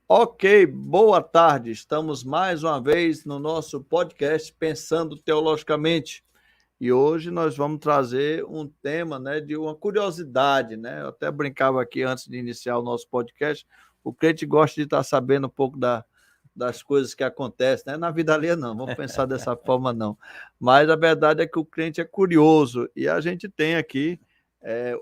Ok, boa tarde. Estamos mais uma vez no nosso podcast Pensando Teologicamente. E hoje nós vamos trazer um tema, né, de uma curiosidade, né? Eu até brincava aqui antes de iniciar o nosso podcast. O crente gosta de estar sabendo um pouco das coisas que acontecem, né? Na vida alheia não, vamos pensar dessa forma não. Mas a verdade é que o crente é curioso e a gente tem aqui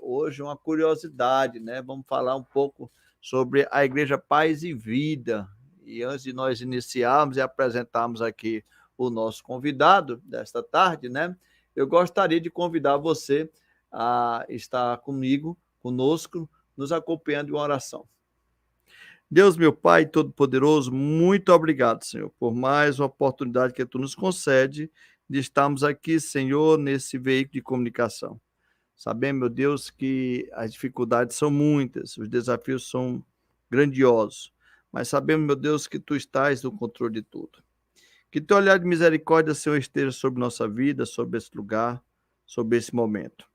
hoje uma curiosidade, né? Vamos falar um pouco sobre a Igreja Paz e Vida. E antes de nós iniciarmos e apresentarmos aqui o nosso convidado desta tarde, né? Eu gostaria de convidar você a estar conosco, nos acompanhando em uma oração. Deus, meu Pai Todo-Poderoso, muito obrigado, Senhor, por mais uma oportunidade que Tu nos concede de estarmos aqui, Senhor, nesse veículo de comunicação. Sabemos, meu Deus, que as dificuldades são muitas, os desafios são grandiosos, mas sabemos, meu Deus, que Tu estás no controle de tudo. Que Teu olhar de misericórdia, Senhor, esteja sobre nossa vida, sobre esse lugar, sobre esse momento.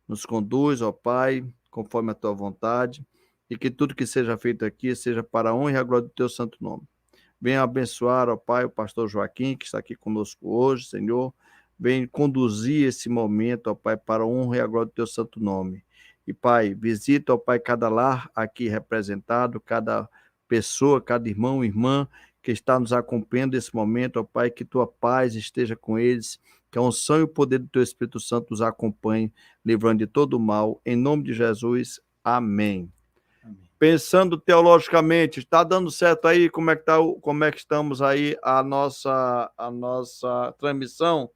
Nos conduz, ó Pai, conforme a Tua vontade, e que tudo que seja feito aqui seja para a honra e a glória do Teu santo nome. Venha abençoar, ó Pai, o pastor Joaquim, que está aqui conosco hoje, Senhor. Venha conduzir esse momento, ó Pai, para a honra e a glória do Teu santo nome. E, Pai, visita, ó Pai, cada lar aqui representado, cada pessoa, cada irmão e irmã que está nos acompanhando nesse momento, ó Pai, que Tua paz esteja com eles, que a unção e o poder do Teu Espírito Santo nos acompanhe, livrando de todo o mal. Em nome de Jesus, amém. Pensando teologicamente, está dando certo aí? Como é que estamos aí a nossa transmissão?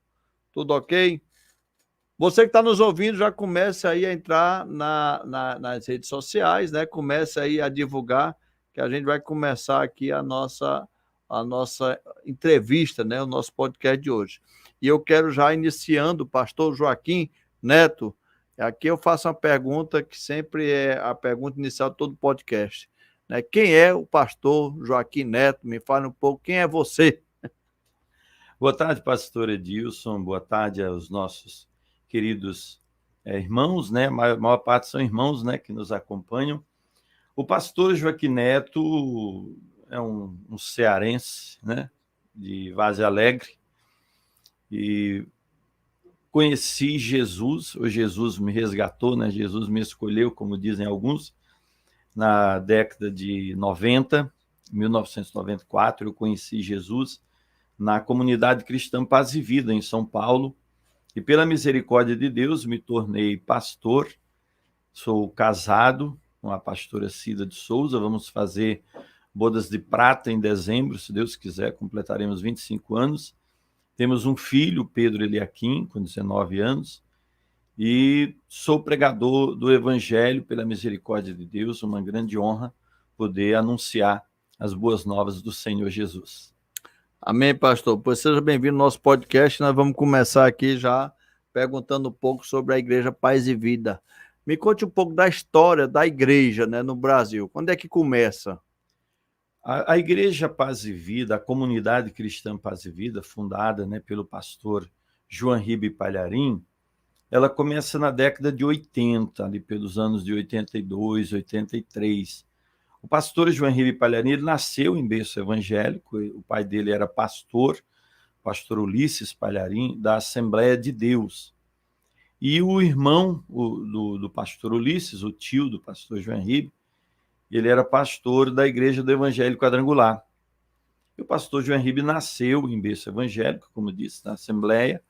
Tudo ok? Você que está nos ouvindo, já comece aí a entrar nas redes sociais, né? Comece aí a divulgar, que a gente vai começar aqui a nossa entrevista, né? O nosso podcast de hoje. E eu quero já iniciando, pastor Joaquim Neto. Aqui eu faço uma pergunta que sempre é a pergunta inicial de todo podcast, né? Quem é o pastor Joaquim Neto? Me fale um pouco, quem é você? Boa tarde, pastor Edilson. Boa tarde aos nossos queridos irmãos, né? A maior parte são irmãos, né, que nos acompanham. O pastor Joaquim Neto é um cearense, né, de Vaze Alegre, e conheci Jesus, ou Jesus me resgatou, né? Jesus me escolheu, como dizem alguns, na década de 90, 1994, eu conheci Jesus na comunidade cristã Paz e Vida, em São Paulo, e pela misericórdia de Deus me tornei pastor. Sou casado com a pastora Cida de Souza, vamos fazer bodas de prata em dezembro, se Deus quiser, completaremos 25 anos. Temos um filho, Pedro Eliakim, com 19 anos, e sou pregador do Evangelho pela misericórdia de Deus, uma grande honra poder anunciar as boas novas do Senhor Jesus. Amém, pastor. Pois seja bem-vindo ao nosso podcast. Nós vamos começar aqui já perguntando um pouco sobre a Igreja Paz e Vida. Me conte um pouco da história da igreja, né, no Brasil. Quando é que começa? A Igreja Paz e Vida, a comunidade cristã Paz e Vida, fundada, né, pelo pastor João Ribe Palharim, ela começa na década de 80, ali pelos anos de 82, 83. O pastor João Ribe Palharim, ele nasceu em berço evangélico, o pai dele era pastor Ulisses Palharim, da Assembleia de Deus. E o irmão do pastor Ulisses, o tio do pastor João Ribe, ele era pastor da Igreja do Evangelho Quadrangular. E o pastor João Ribe nasceu em berço evangélico, como disse, na Assembleia,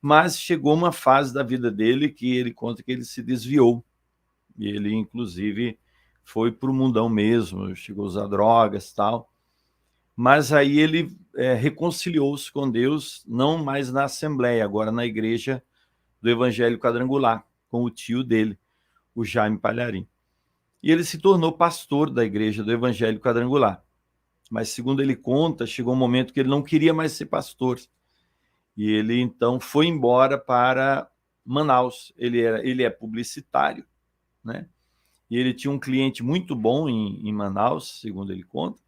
mas chegou uma fase da vida dele que ele conta que ele se desviou. E ele, inclusive, foi para o mundão mesmo, chegou a usar drogas e tal. Mas aí ele reconciliou-se com Deus, não mais na Assembleia, agora na Igreja do Evangelho Quadrangular, com o tio dele, o Jaime Palharim. E ele se tornou pastor da Igreja do Evangelho Quadrangular. Mas, segundo ele conta, chegou um momento que ele não queria mais ser pastor. E ele, então, foi embora para Manaus. Ele é publicitário, né? E ele tinha um cliente muito bom em Manaus, segundo ele conta.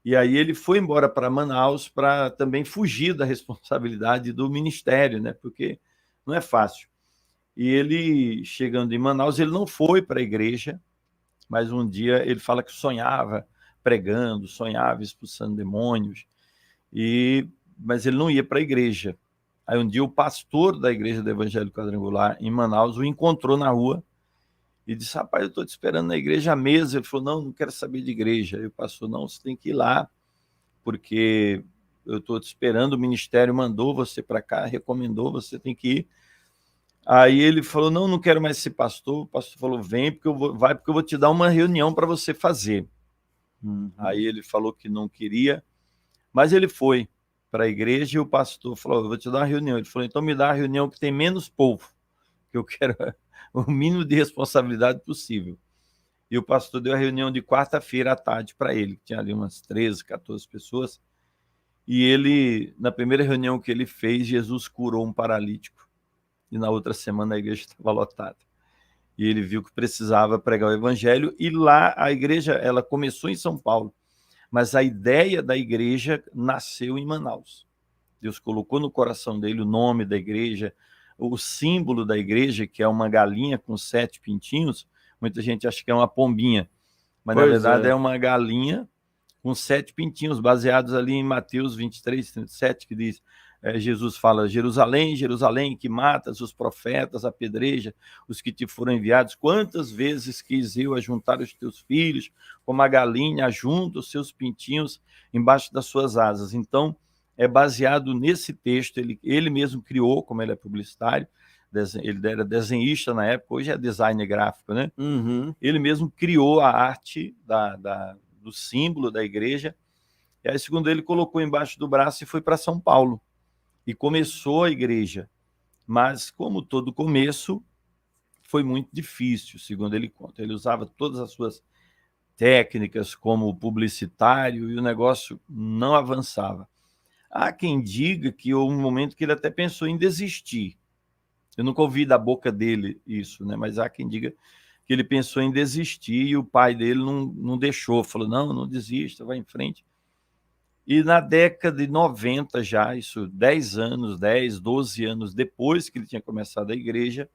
E aí ele foi embora para Manaus para também fugir da responsabilidade do ministério, né? Porque não é fácil. E ele, chegando em Manaus, ele não foi para a igreja, mas um dia ele fala que sonhava pregando, sonhava, expulsando demônios, mas ele não ia para a igreja. Aí um dia o pastor da igreja do Evangelho Quadrangular em Manaus o encontrou na rua e disse: rapaz, eu estou te esperando na igreja há meses. Ele falou: não quero saber de igreja. Aí o pastor: não, você tem que ir lá, porque eu estou te esperando, o ministério mandou você para cá, recomendou, você tem que ir. Aí ele falou: não quero mais ser pastor. O pastor falou: vem, porque eu vou te dar uma reunião para você fazer. Aí ele falou que não queria, mas ele foi para a igreja e o pastor falou: eu vou te dar uma reunião. Ele falou: então me dá a reunião que tem menos povo, que eu quero o mínimo de responsabilidade possível. E o pastor deu a reunião de quarta-feira à tarde para ele, que tinha ali umas 13, 14 pessoas. E ele, na primeira reunião que ele fez, Jesus curou um paralítico. E na outra semana a igreja estava lotada. E ele viu que precisava pregar o evangelho. E lá a igreja, ela começou em São Paulo, mas a ideia da igreja nasceu em Manaus. Deus colocou no coração dele o nome da igreja, o símbolo da igreja, que é uma galinha com 7 pintinhos. Muita gente acha que é uma pombinha, mas na verdade é uma galinha com 7 pintinhos, baseados ali em Mateus 23, 37, que diz, Jesus fala: Jerusalém, Jerusalém, que matas os profetas, apedreja os que te foram enviados, quantas vezes quis eu ajuntar os teus filhos, como a galinha ajunta os seus pintinhos embaixo das suas asas. Então, é baseado nesse texto, ele mesmo criou, como ele é publicitário, ele era desenhista na época, hoje é designer gráfico, né? Ele mesmo criou a arte do símbolo da igreja, e aí, segundo ele, colocou embaixo do braço e foi para São Paulo, e começou a igreja. Mas, como todo começo, foi muito difícil, segundo ele conta. Ele usava todas as suas técnicas como publicitário e o negócio não avançava. Há quem diga que houve um momento que ele até pensou em desistir. Eu nunca ouvi da boca dele isso, né? Mas há quem diga que ele pensou em desistir e o pai dele não deixou, falou: não desista, vai em frente. E na década de 90 já, isso 10 anos, 10, 12 anos depois que ele tinha começado a igreja,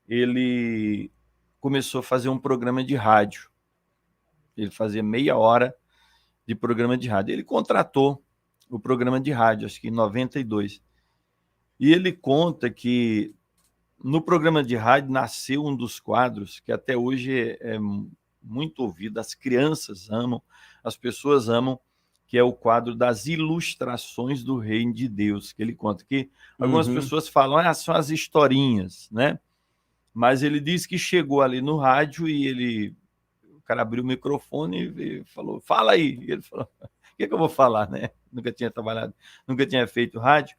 ele começou a fazer um programa de rádio. Ele fazia meia hora de programa de rádio. Ele contratou o programa de rádio, acho que em 92. E ele conta que no programa de rádio nasceu um dos quadros que até hoje é muito ouvido, as crianças amam, as pessoas amam, que é o quadro das ilustrações do Reino de Deus, que ele conta que algumas pessoas falam: são as historinhas, né? Mas ele diz que chegou ali no rádio e o cara abriu o microfone e falou: fala aí. E ele falou: o que eu vou falar, né? Nunca tinha trabalhado, nunca tinha feito rádio.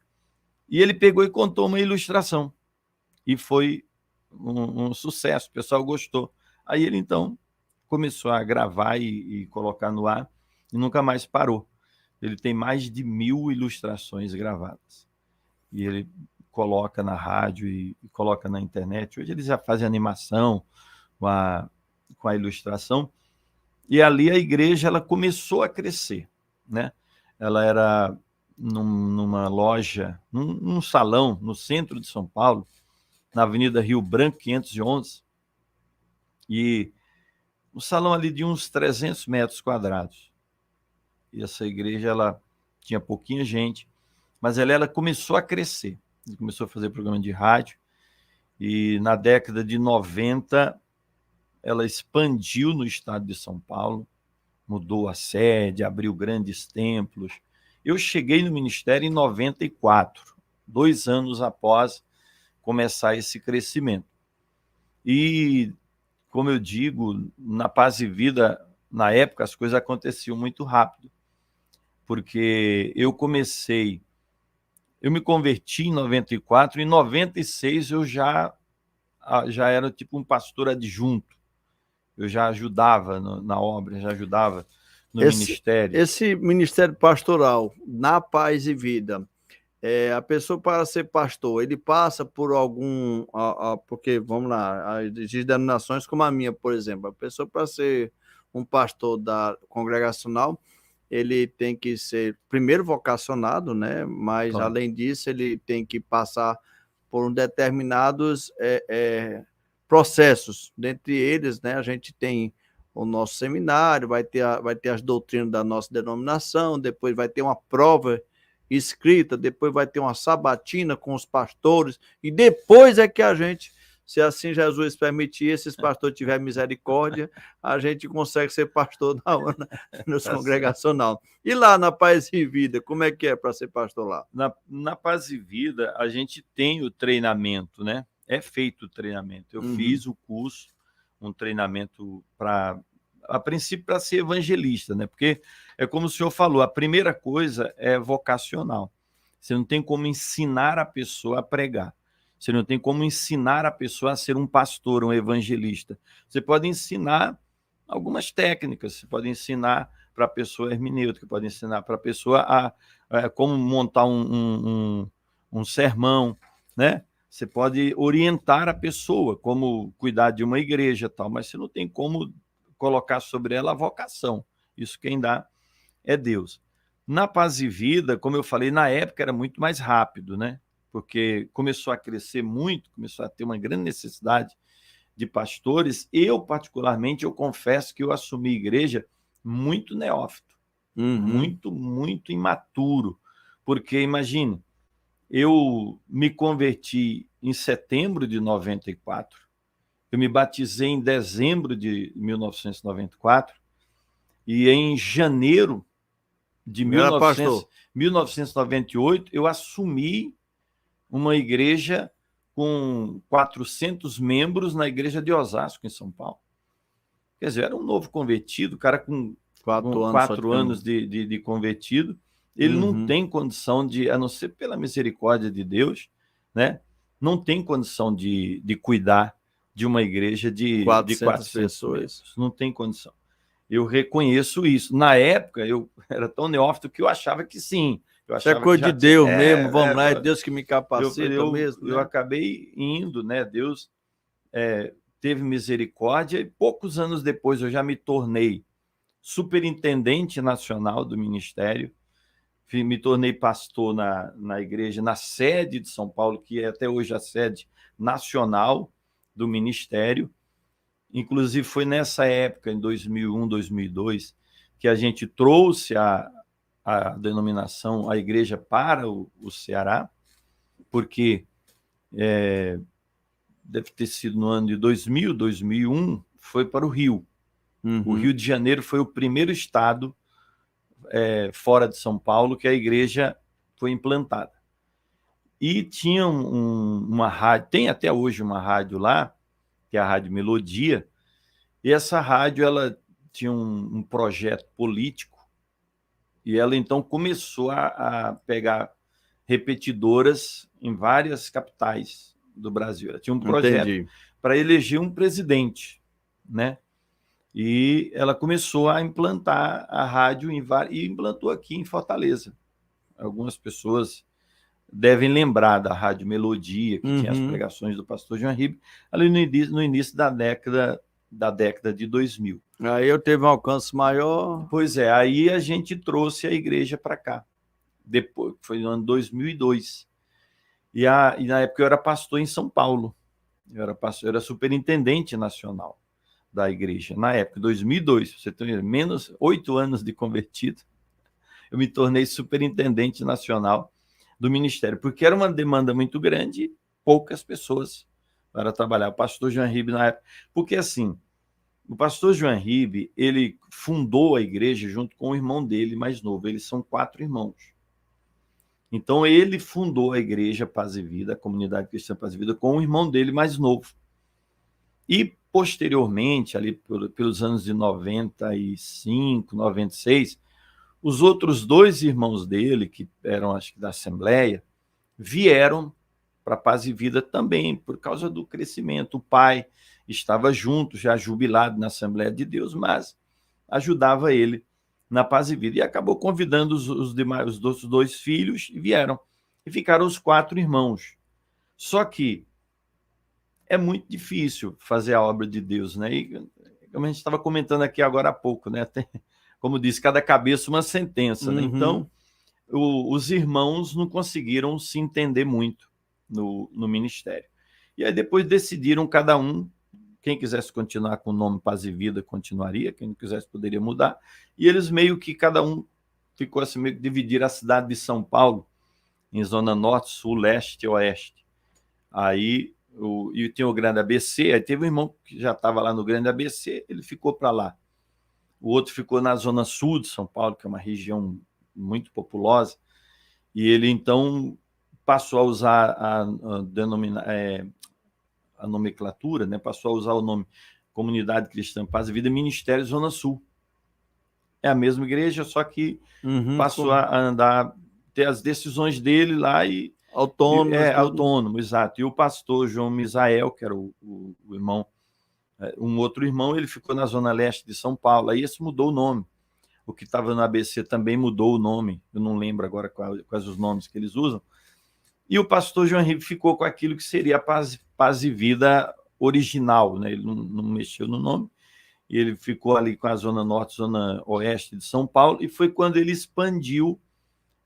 E ele pegou e contou uma ilustração. E foi um sucesso, o pessoal gostou. Aí ele, então, começou a gravar e colocar no ar e nunca mais parou. Ele tem mais de 1000 ilustrações gravadas. E ele coloca na rádio e coloca na internet. Hoje eles já fazem animação com a ilustração. E ali a igreja ela começou a crescer, né? Ela era numa loja, num salão no centro de São Paulo, na Avenida Rio Branco, 511, e um salão ali de uns 300 metros quadrados. E essa igreja, ela tinha pouquinha gente, mas ela começou a crescer. Ele começou a fazer programa de rádio, e na década de 90, ela expandiu no estado de São Paulo, mudou a sede, abriu grandes templos. Eu cheguei no ministério em 94, 2 anos após começar esse crescimento. E, como eu digo, na Paz e Vida, na época, as coisas aconteciam muito rápido, porque eu me converti em 94, em 96 eu já era tipo um pastor adjunto, eu já ajudava na obra, já ajudava no ministério. Esse ministério pastoral, na Paz e Vida, a pessoa, para ser pastor, ele passa por algum... porque, vamos lá, existem denominações como a minha, por exemplo. A pessoa, para ser um pastor da congregacional, ele tem que ser, primeiro, vocacionado, né? Mas, claro, além disso, ele tem que passar por determinados processos. Dentre eles, né, a gente tem o nosso seminário, vai ter as doutrinas da nossa denominação, depois vai ter uma prova escrita, depois vai ter uma sabatina com os pastores, e depois é que a gente, se assim Jesus permitir, se esse pastor tiver misericórdia, a gente consegue ser pastor nos congregacional. E lá na Paz e Vida, como é que é para ser pastor lá? Na Paz e Vida, a gente tem o treinamento, né? É feito o treinamento. Eu fiz o curso, um treinamento a princípio, para ser evangelista, né? Porque é como o senhor falou, a primeira coisa é vocacional. Você não tem como ensinar a pessoa a pregar. Você não tem como ensinar a pessoa a ser um pastor, um evangelista. Você pode ensinar algumas técnicas, você pode ensinar para a pessoa hermenêutica, pode ensinar para a pessoa como montar um sermão, né? Você pode orientar a pessoa como cuidar de uma igreja, tal, mas você não tem como colocar sobre ela a vocação. Isso quem dá é Deus. Na Paz e Vida, como eu falei, na época era muito mais rápido, né? Porque começou a crescer muito, começou a ter uma grande necessidade de pastores. Eu, particularmente, eu confesso que eu assumi igreja muito neófito, muito imaturo, porque, imagine, eu me converti em setembro de 94, eu me batizei em dezembro de 1994, e em janeiro de 1998, eu assumi uma igreja com 400 membros na igreja de Osasco, em São Paulo. Quer dizer, era um novo convertido, o cara com 4 anos de convertido, ele não tem condição de, a não ser pela misericórdia de Deus, né? Não tem condição de cuidar de uma igreja de 400 pessoas. Membros. Não tem condição. Eu reconheço isso. Na época, eu era tão neófito que eu achava que sim. Isso é coisa de Deus mesmo, vamos lá, é Deus que me capacita mesmo. Eu acabei indo, né? Deus teve misericórdia, e poucos anos depois eu já me tornei superintendente nacional do ministério, me tornei pastor na igreja, na sede de São Paulo, que é até hoje a sede nacional do ministério. Inclusive foi nessa época, em 2001, 2002, que a gente trouxe a denominação, a igreja para o Ceará, porque deve ter sido no ano de 2000, 2001, foi para o Rio. O Rio de Janeiro foi o primeiro estado fora de São Paulo que a igreja foi implantada. E tinha uma rádio, tem até hoje uma rádio lá, que é a Rádio Melodia, e essa rádio ela tinha um projeto político, e ela então começou a pegar repetidoras em várias capitais do Brasil. Ela tinha um projeto para eleger um presidente, né? E ela começou a implantar a rádio e implantou aqui em Fortaleza. Algumas pessoas devem lembrar da Rádio Melodia, que tinha as pregações do pastor João Ribe, ali no início da década de 2000. Aí eu teve um alcance maior. Pois é, aí a gente trouxe a igreja para cá. Depois, foi no ano 2002. E na época eu era pastor em São Paulo. Eu era superintendente nacional da igreja. Na época, 2002, você tem menos 8 anos de convertido, eu me tornei superintendente nacional do ministério, porque era uma demanda muito grande e poucas pessoas para trabalhar. O pastor João Ribe, na época, porque assim, o pastor João Ribe, ele fundou a igreja junto com o irmão dele mais novo. Eles são 4 irmãos. Então, ele fundou a igreja Paz e Vida, a comunidade cristã Paz e Vida, com o irmão dele mais novo. E, posteriormente, ali pelos anos de 95, 96, os outros 2 irmãos dele, que eram, acho que da Assembleia, vieram para Paz e Vida também, por causa do crescimento. O pai estava junto, já jubilado na Assembleia de Deus, mas ajudava ele na Paz e Vida. E acabou convidando os outros 2 filhos e vieram. E ficaram os 4 irmãos. Só que é muito difícil fazer a obra de Deus, né? E, como a gente estava comentando aqui agora há pouco, né? Tem, como disse, cada cabeça uma sentença, né? Então, os irmãos não conseguiram se entender muito no ministério. E aí depois decidiram cada um quem quisesse continuar com o nome Paz e Vida continuaria, quem não quisesse poderia mudar. E eles meio que cada um ficou assim, meio que dividir a cidade de São Paulo em zona norte, sul, leste e oeste. Aí e tinha o Grande ABC, aí teve um irmão que já estava lá no Grande ABC, ele ficou para lá. O outro ficou na zona sul de São Paulo, que é uma região muito populosa, e ele então passou a usar a nomenclatura, né? Passou a usar o nome Comunidade Cristã Paz e Vida Ministério Zona Sul. É a mesma igreja, só que passou a andar, ter as decisões dele lá e autônomo, exato. E o pastor João Misael, que era o irmão, um outro irmão, ele ficou na zona leste de São Paulo. Aí esse mudou o nome. O que estava no ABC também mudou o nome. Eu não lembro agora quais os nomes que eles usam. E o pastor João Henrique ficou com aquilo que seria a Paz e Vida original, né? Ele não mexeu no nome. E ele ficou ali com a zona norte, zona oeste de São Paulo, e foi quando ele expandiu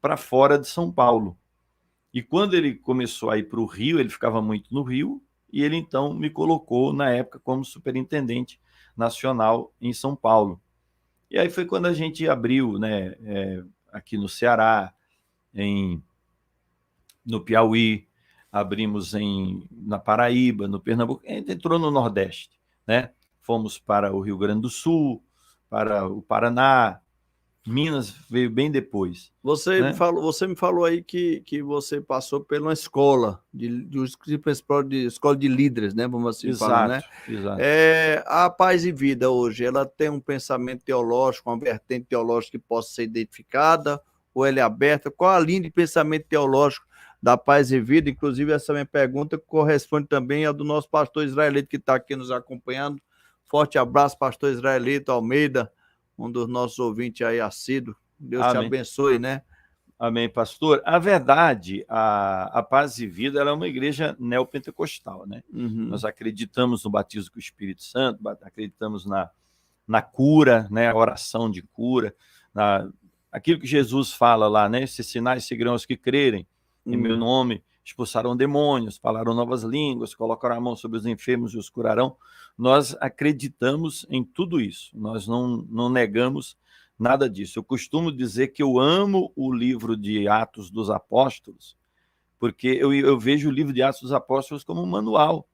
para fora de São Paulo. E quando ele começou a ir para o Rio, ele ficava muito no Rio, e ele então me colocou, na época, como superintendente nacional em São Paulo. E aí foi quando a gente abriu, né, aqui no Ceará, no Piauí, abrimos na Paraíba, no Pernambuco, a gente entrou no Nordeste, né? Fomos para o Rio Grande do Sul, para o Paraná, Minas veio bem depois. Você me falou aí que você passou por uma escola escola de líderes, né? Vamos assim falar, né? Exato. A Paz e Vida hoje, ela tem um pensamento teológico, uma vertente teológica que possa ser identificada, ou ela é aberta? Qual a linha de pensamento teológico da Paz e Vida? Inclusive, essa minha pergunta corresponde também à do nosso pastor Israelito, que está aqui nos acompanhando. Forte abraço, pastor Israelito Almeida, um dos nossos ouvintes aí assíduos. Deus te abençoe, né? Amém, pastor. A verdade, a Paz e Vida, ela é uma igreja neopentecostal, né? Nós acreditamos no batismo com o Espírito Santo, acreditamos na cura, né? A oração de cura, aquilo que Jesus fala lá, né? Esses sinais seguirão os que crerem em meu nome, expulsarão demônios, falarão novas línguas, colocarão a mão sobre os enfermos e os curarão. Nós acreditamos em tudo isso, nós não negamos nada disso. Eu costumo dizer que eu amo o livro de Atos dos Apóstolos, porque eu vejo o livro de Atos dos Apóstolos como um manual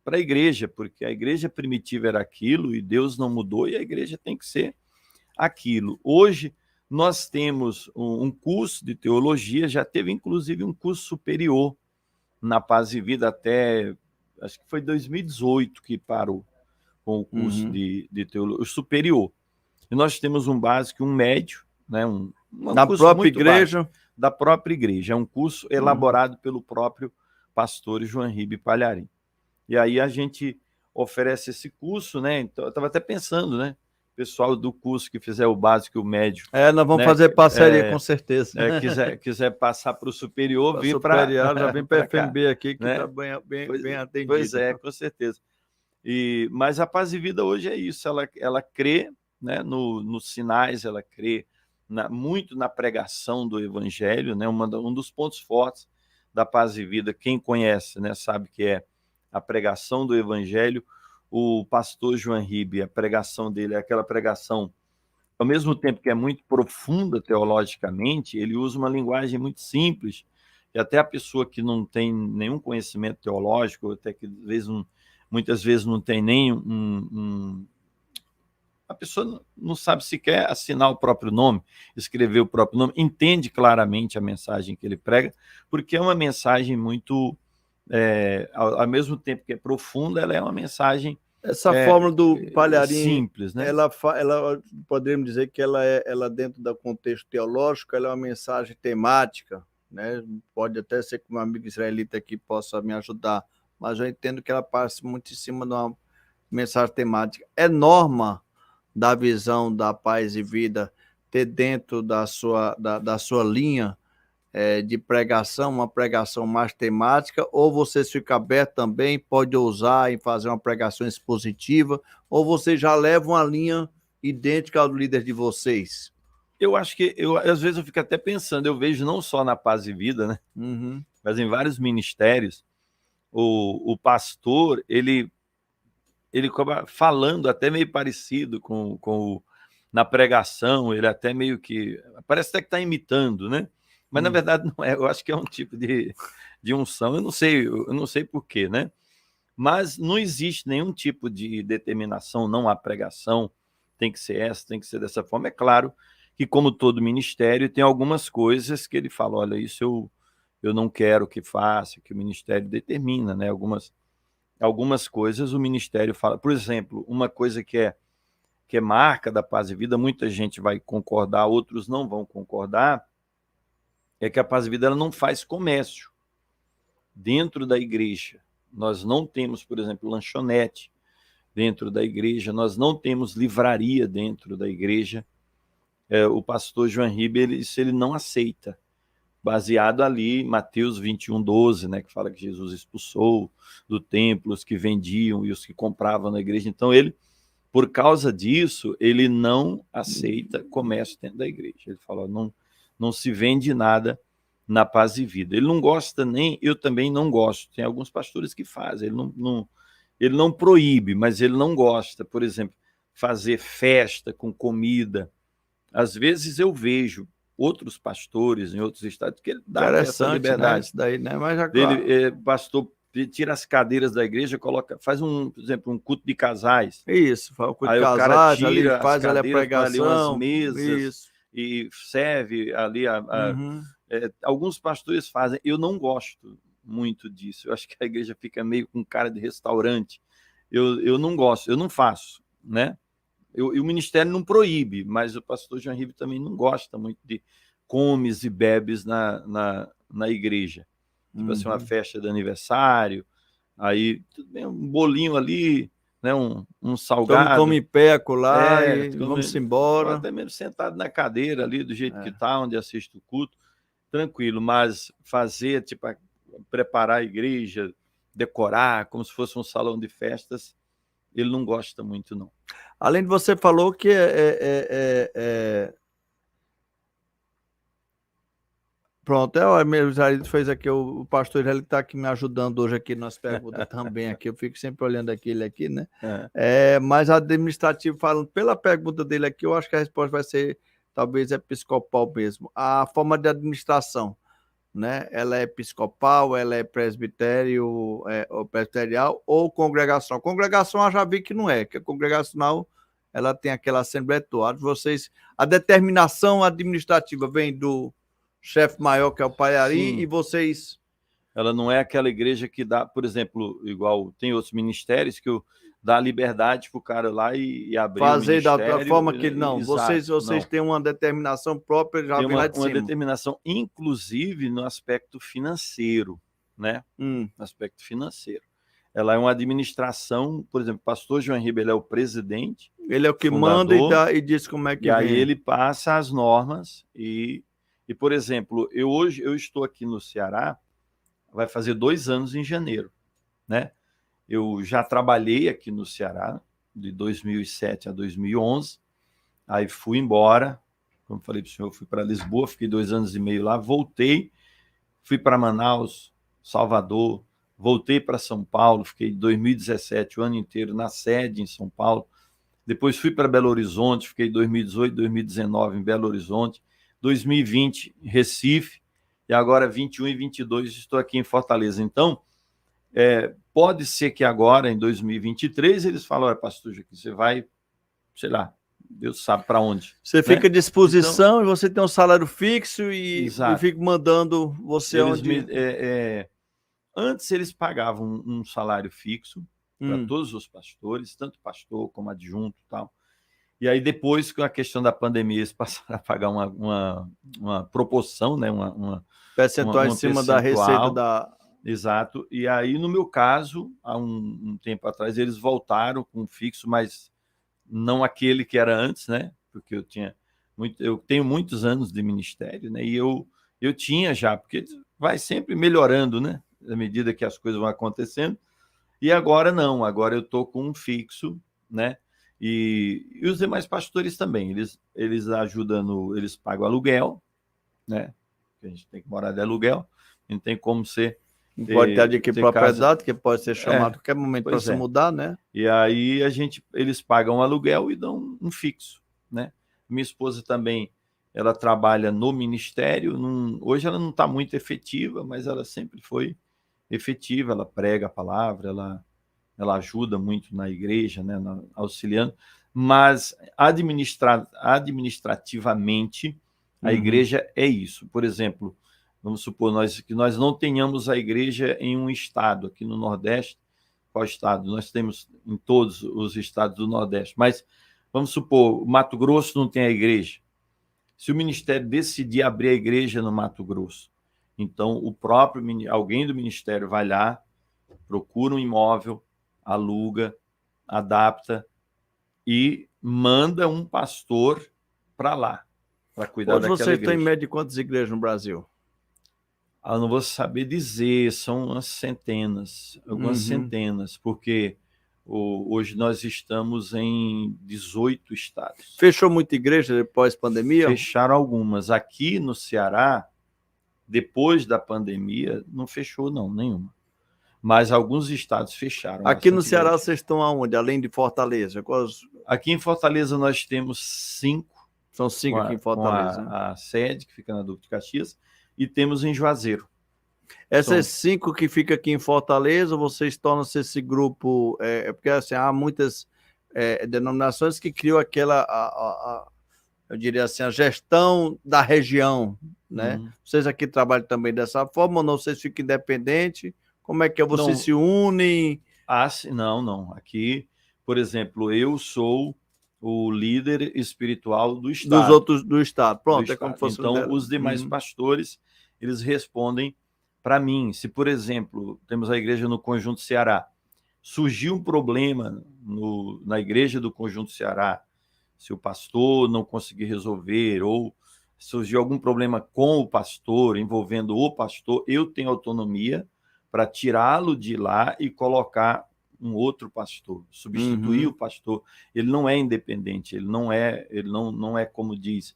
para a igreja, porque a igreja primitiva era aquilo e Deus não mudou e a igreja tem que ser aquilo. Hoje, nós temos um curso de teologia, já teve inclusive um curso superior na Paz e Vida até, acho que foi 2018 que parou com o curso de teologia superior. E nós temos um básico e um médio, né? Da própria igreja? Básico, da própria igreja. É um curso elaborado pelo próprio pastor João Ribe Palharim. E aí a gente oferece esse curso, né? Então, eu estava até pensando, né? Pessoal do curso que fizer o básico e o médio. Nós vamos fazer parceria, com certeza. Quiser passar para o superior, vir para... já vem para a FMB aqui, que está né? bem atendido. Pois é, com certeza. Mas a Paz e Vida hoje é isso, ela crê, né, nos sinais, ela crê muito na pregação do Evangelho, né? Um dos pontos fortes da Paz e Vida, quem conhece, né, sabe que é a pregação do Evangelho. O pastor João Ribe, a pregação dele é aquela pregação, ao mesmo tempo que é muito profunda teologicamente, ele usa uma linguagem muito simples, e até a pessoa que não tem nenhum conhecimento teológico, até que muitas vezes não tem nem a pessoa não sabe sequer assinar o próprio nome, escrever o próprio nome, entende claramente a mensagem que ele prega, porque é uma mensagem muito, ao mesmo tempo que é profunda, ela é uma mensagem essa fórmula do Palharim simples, né? Ela poderíamos dizer que ela dentro do contexto teológico, ela é uma mensagem temática, né? Pode até ser que um amigo israelita aqui possa me ajudar, mas eu entendo que ela passa muito em cima de uma mensagem temática. É norma da visão da Paz e Vida ter dentro da sua linha de pregação, uma pregação mais temática, ou você fica aberto também, pode ousar em fazer uma pregação expositiva, ou você já leva uma linha idêntica ao líder de vocês? Eu acho que, às vezes eu fico até pensando, eu vejo não só na Paz e Vida, né? Mas em vários ministérios, o pastor, ele ele acaba falando até meio parecido na pregação, ele até meio que, parece até que está imitando, né? Mas na verdade não é, eu acho que é um tipo de unção, eu não sei por quê, né? Mas não existe nenhum tipo de determinação, não há pregação, tem que ser essa, tem que ser dessa forma. É claro que, como todo ministério, tem algumas coisas que ele fala, olha, isso eu não quero que faça, que o ministério determina, né? Algumas coisas o ministério fala. Por exemplo, uma coisa que é marca da Paz e Vida, muita gente vai concordar, outros não vão concordar, é que a Paz e Vida ela não faz comércio dentro da igreja. Nós não temos, por exemplo, lanchonete dentro da igreja, nós não temos livraria dentro da igreja. O pastor João Ribe, isso ele não aceita, baseado ali em Mateus 21:12, né, que fala que Jesus expulsou do templo os que vendiam e os que compravam na igreja. Então, ele, por causa disso, ele não aceita comércio dentro da igreja. Ele fala, não se vende nada na Paz e Vida. Ele não gosta nem, eu também não gosto. Tem alguns pastores que fazem, ele não proíbe, mas ele não gosta. Por exemplo, fazer festa com comida. Às vezes eu vejo outros pastores em outros estados que ele dá essa liberdade. Né? Isso daí, né? Mas Pastor tira as cadeiras da igreja, faz por exemplo, um culto de casais. Isso, faz o culto de casais, o cara tira ali faz ali a pregação, ali umas mesas, isso. E serve ali alguns pastores fazem. Eu não gosto muito disso. Eu acho que a igreja fica meio com cara de restaurante. Eu não gosto, eu não faço, né? E o ministério não proíbe, mas o pastor João Ribe também não gosta muito de comes e bebes na igreja. Tipo assim, uma festa de aniversário, aí tudo bem, um bolinho ali, né, um salgado. Come peco lá e vamos embora. Até mesmo sentado na cadeira ali, do jeito que está, onde assiste o culto, tranquilo. Mas fazer, tipo, preparar a igreja, decorar, como se fosse um salão de festas, ele não gosta muito, não. Além de você falou que pronto, o meu marido fez aqui, o pastor, ele está aqui me ajudando hoje aqui nas perguntas também aqui, eu fico sempre olhando aquele aqui, né? Mas administrativo, falando pela pergunta dele aqui, eu acho que a resposta vai ser, talvez, episcopal mesmo. A forma de administração, né? Ela é episcopal, ela é presbitério, ou presbiterial ou congregacional. Congregacional eu já vi que não é, que a congregacional ela tem aquela assembleia toda. Vocês, a determinação administrativa vem do chefe maior, que é o Palharim, e vocês... Ela não é aquela igreja que dá, por exemplo, igual tem outros ministérios que dá liberdade para o cara lá e abrir fazer o ministério. Da forma que não. Exato, vocês têm uma determinação própria, já vem lá de cima. Uma determinação, inclusive, no aspecto financeiro, né? No aspecto financeiro. Ela é uma administração, por exemplo, o pastor João Ribe, ele é o presidente. Ele é o que manda e diz como é que vem. E aí ele passa as normas e, por exemplo, hoje eu estou aqui no Ceará, vai fazer 2 anos em janeiro, né? Eu já trabalhei aqui no Ceará, de 2007 a 2011, aí fui embora, como falei para o senhor, fui para Lisboa, fiquei 2 anos e meio lá, voltei, fui para Manaus, Salvador, voltei para São Paulo, fiquei 2017 o ano inteiro na sede em São Paulo, depois fui para Belo Horizonte, fiquei 2018, 2019 em Belo Horizonte, 2020 em Recife, e agora 21 e 22 estou aqui em Fortaleza. Então, pode ser que agora, em 2023, eles falam, olha, pastor, aqui você vai, sei lá, Deus sabe para onde. Você fica à disposição, então, e você tem um salário fixo e fica mandando você onde... Antes eles pagavam um salário fixo para todos os pastores, tanto pastor como adjunto e tal. E aí depois, com a questão da pandemia, eles passaram a pagar uma proporção, né? uma percentual em cima da receita da... Exato. E aí, no meu caso, há um tempo atrás, eles voltaram com um fixo, mas não aquele que era antes, né? Porque eu tenho muitos anos de ministério, né? E eu tinha já, porque vai sempre melhorando, né? À medida que as coisas vão acontecendo. E agora não, agora eu estou com um fixo, né? E os demais pastores também, eles ajudam, eles pagam aluguel, né? A gente tem que morar de aluguel, não tem como ser Pode ter adquirido propriedade, que pode ser chamado a qualquer momento para se é. mudar, né? E aí eles pagam um aluguel e dão um fixo, né? Minha esposa também, ela trabalha no ministério, hoje ela não está muito efetiva, mas ela sempre foi efetiva, ela prega a palavra, ela ajuda muito na igreja, né, auxiliando, mas administrativamente a igreja é isso. Por exemplo, vamos supor que nós não tenhamos a igreja em um estado, aqui no Nordeste. Qual estado? Nós temos em todos os estados do Nordeste, mas vamos supor, o Mato Grosso não tem a igreja. Se o ministério decidir abrir a igreja no Mato Grosso, então alguém do ministério vai lá, procura um imóvel, aluga, adapta e manda um pastor para lá, para cuidar daquela igreja. Hoje você tem em média de quantas igrejas no Brasil? Eu não vou saber dizer, são umas centenas, algumas centenas, porque hoje nós estamos em 18 estados. Fechou muita igreja depois da pandemia? Fecharam algumas. Aqui no Ceará, depois da pandemia, não fechou não, nenhuma. Mas alguns estados fecharam. Aqui no Ceará vocês estão aonde, além de Fortaleza? Aqui em Fortaleza nós temos 5. São 5 aqui em Fortaleza. A sede, que fica na Duque de Caxias, e temos em Juazeiro. Essas 5 que ficam aqui em Fortaleza, vocês tornam-se esse grupo... porque assim, há muitas denominações que criam aquela... eu diria assim, a gestão da região, né? Vocês aqui trabalham também dessa forma ou não? Vocês ficam independentes? Como é que vocês se unem? Não. Aqui, por exemplo, eu sou o líder espiritual do Estado. Dos outros do Estado. Pronto, do é como Estado. fosse Então, os demais pastores, eles respondem para mim. Se, por exemplo, temos a igreja no Conjunto Ceará, surgiu um problema na igreja do Conjunto Ceará, se o pastor não conseguir resolver, ou surgiu algum problema com o pastor, envolvendo o pastor, eu tenho autonomia para tirá-lo de lá e colocar um outro pastor, substituir o pastor. Ele não é independente, ele não é como diz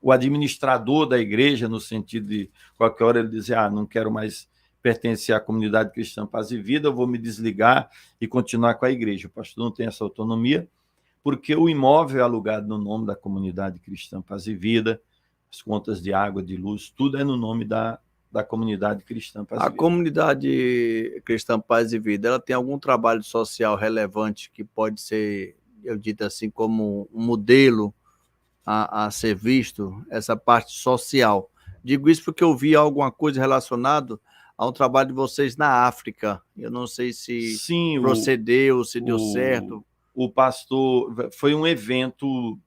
o administrador da igreja, no sentido de qualquer hora ele dizer, não quero mais pertencer à comunidade cristã Paz e Vida, eu vou me desligar e continuar com a igreja. O pastor não tem essa autonomia, porque o imóvel é alugado no nome da comunidade cristã Paz e Vida, as contas de água, de luz, tudo é no nome da comunidade cristã Paz e Vida. A comunidade cristã Paz e Vida, ela tem algum trabalho social relevante que pode ser, eu digo assim, como um modelo a ser visto, essa parte social? Digo isso porque eu vi alguma coisa relacionada a um trabalho de vocês na África. Eu não sei se procedeu, se deu certo. O pastor, foi um evento,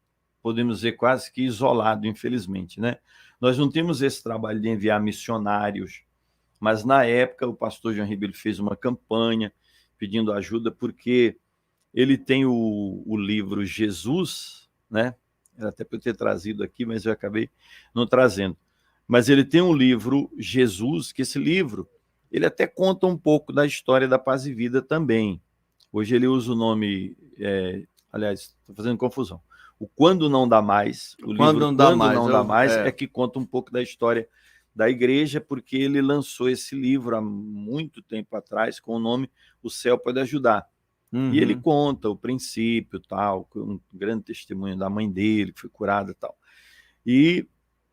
podemos dizer, quase que isolado, infelizmente, né? Nós não temos esse trabalho de enviar missionários, mas na época o pastor João Ribeiro fez uma campanha pedindo ajuda, porque ele tem o livro Jesus, né? Era até para eu ter trazido aqui, mas eu acabei não trazendo. Mas ele tem um livro, Jesus, que esse livro, ele até conta um pouco da história da Paz e Vida também. Hoje ele usa o nome, aliás, estou fazendo confusão. O Quando Não Dá Mais, o livro Quando Não Dá Mais é que conta um pouco da história da igreja, porque ele lançou esse livro há muito tempo atrás com o nome O Céu Pode Ajudar. E ele conta o princípio, tal, um grande testemunho da mãe dele, que foi curada e tal.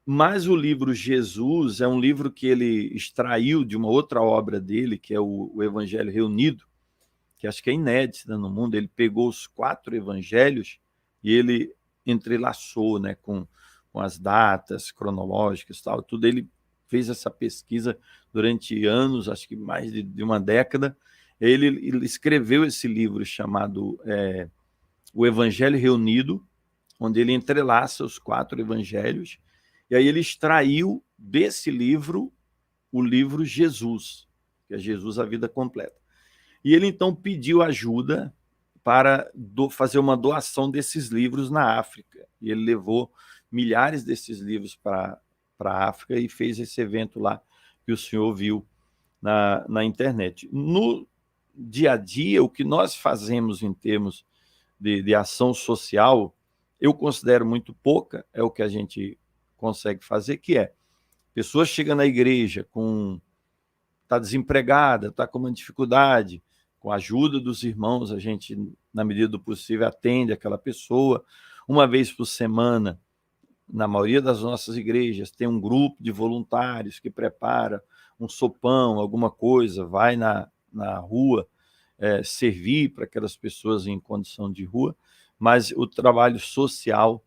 Mas o livro Jesus é um livro que ele extraiu de uma outra obra dele, que é o Evangelho Reunido, que acho que é inédita no mundo. Ele pegou os 4 evangelhos e ele entrelaçou, né, com as datas cronológicas, tal, tudo. Ele fez essa pesquisa durante anos, acho que mais de uma década. Ele escreveu esse livro chamado O Evangelho Reunido, onde ele entrelaça os 4 evangelhos, e aí ele extraiu desse livro o livro Jesus, que é Jesus, a Vida Completa. E ele então pediu ajuda para fazer uma doação desses livros na África. E ele levou milhares desses livros para a África e fez esse evento lá que o senhor viu na internet. No dia a dia, o que nós fazemos em termos de ação social, eu considero muito pouca, é o que a gente consegue fazer, que é Pessoa chega na igreja está desempregada, está com uma dificuldade, com a ajuda dos irmãos, a gente, na medida do possível, atende aquela pessoa. Uma vez por semana, na maioria das nossas igrejas, tem um grupo de voluntários que prepara um sopão, alguma coisa, vai na rua servir para aquelas pessoas em condição de rua, mas o trabalho social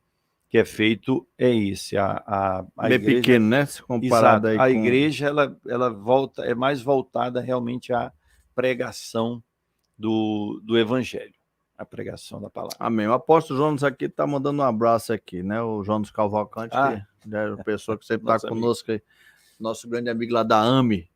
que é feito é esse. A Bem igreja, pequeno, né? Se comparado aí a com... igreja ela é mais voltada realmente à pregação do evangelho, a pregação da palavra. Amém. O apóstolo Jonas aqui está mandando um abraço aqui, né? O Jonas Cavalcante, que é uma pessoa que sempre está conosco aí, nosso grande amigo lá da AME,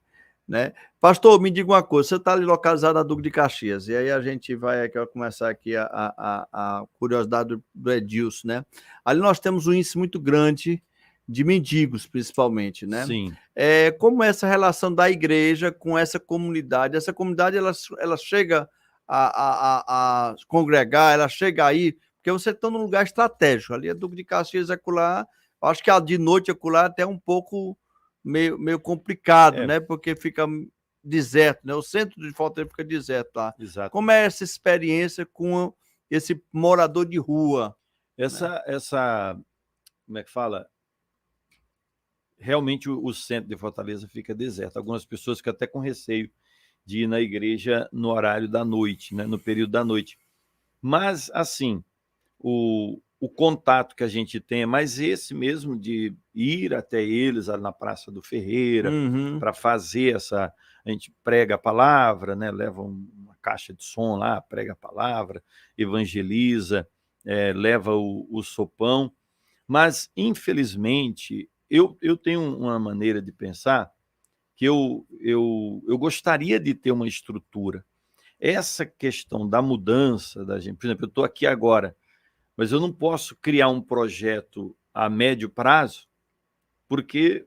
né? Pastor, me diga uma coisa, você está ali localizado na Duque de Caxias, e aí a gente vai começar aqui a curiosidade do Edilson, né? Ali nós temos um índice muito grande de mendigos, principalmente, né? Sim. Como é essa relação da igreja com essa comunidade? Essa comunidade, ela chega a congregar, ela chega aí, porque você está num lugar estratégico, ali a Duque de Caxias acolá, acho que de noite acolá até um pouco meio complicado, né? Porque fica deserto, né? O centro de Fortaleza fica deserto lá. Exato. Como é essa experiência com esse morador de rua? Essa como é que fala? Realmente o centro de Fortaleza fica deserto. Algumas pessoas ficam até com receio de ir na igreja no horário da noite, né? No período da noite. Mas, assim, o contato que a gente tem é mais esse mesmo, de ir até eles na Praça do Ferreira, para fazer essa... A gente prega a palavra, né? Leva uma caixa de som lá, prega a palavra, evangeliza, leva o sopão. Mas, infelizmente, eu tenho uma maneira de pensar que eu gostaria de ter uma estrutura. Essa questão da mudança da gente, por exemplo, eu estou aqui agora, mas eu não posso criar um projeto a médio prazo, porque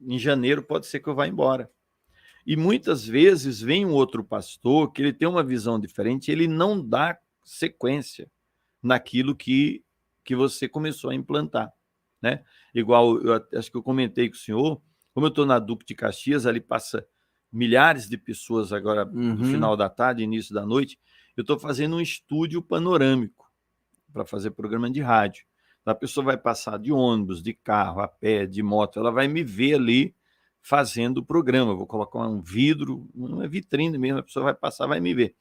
em janeiro pode ser que eu vá embora. E muitas vezes vem um outro pastor que ele tem uma visão diferente, ele não dá sequência naquilo que você começou a implantar, né? Igual, acho que eu comentei com o senhor, como eu estou na Duque de Caxias, ali passa milhares de pessoas agora no final da tarde, início da noite, eu estou fazendo um estúdio panorâmico para fazer programa de rádio. A pessoa vai passar de ônibus, de carro, a pé, de moto, ela vai me ver ali fazendo o programa. Eu vou colocar um vidro, uma vitrine mesmo, a pessoa vai passar, vai me ver.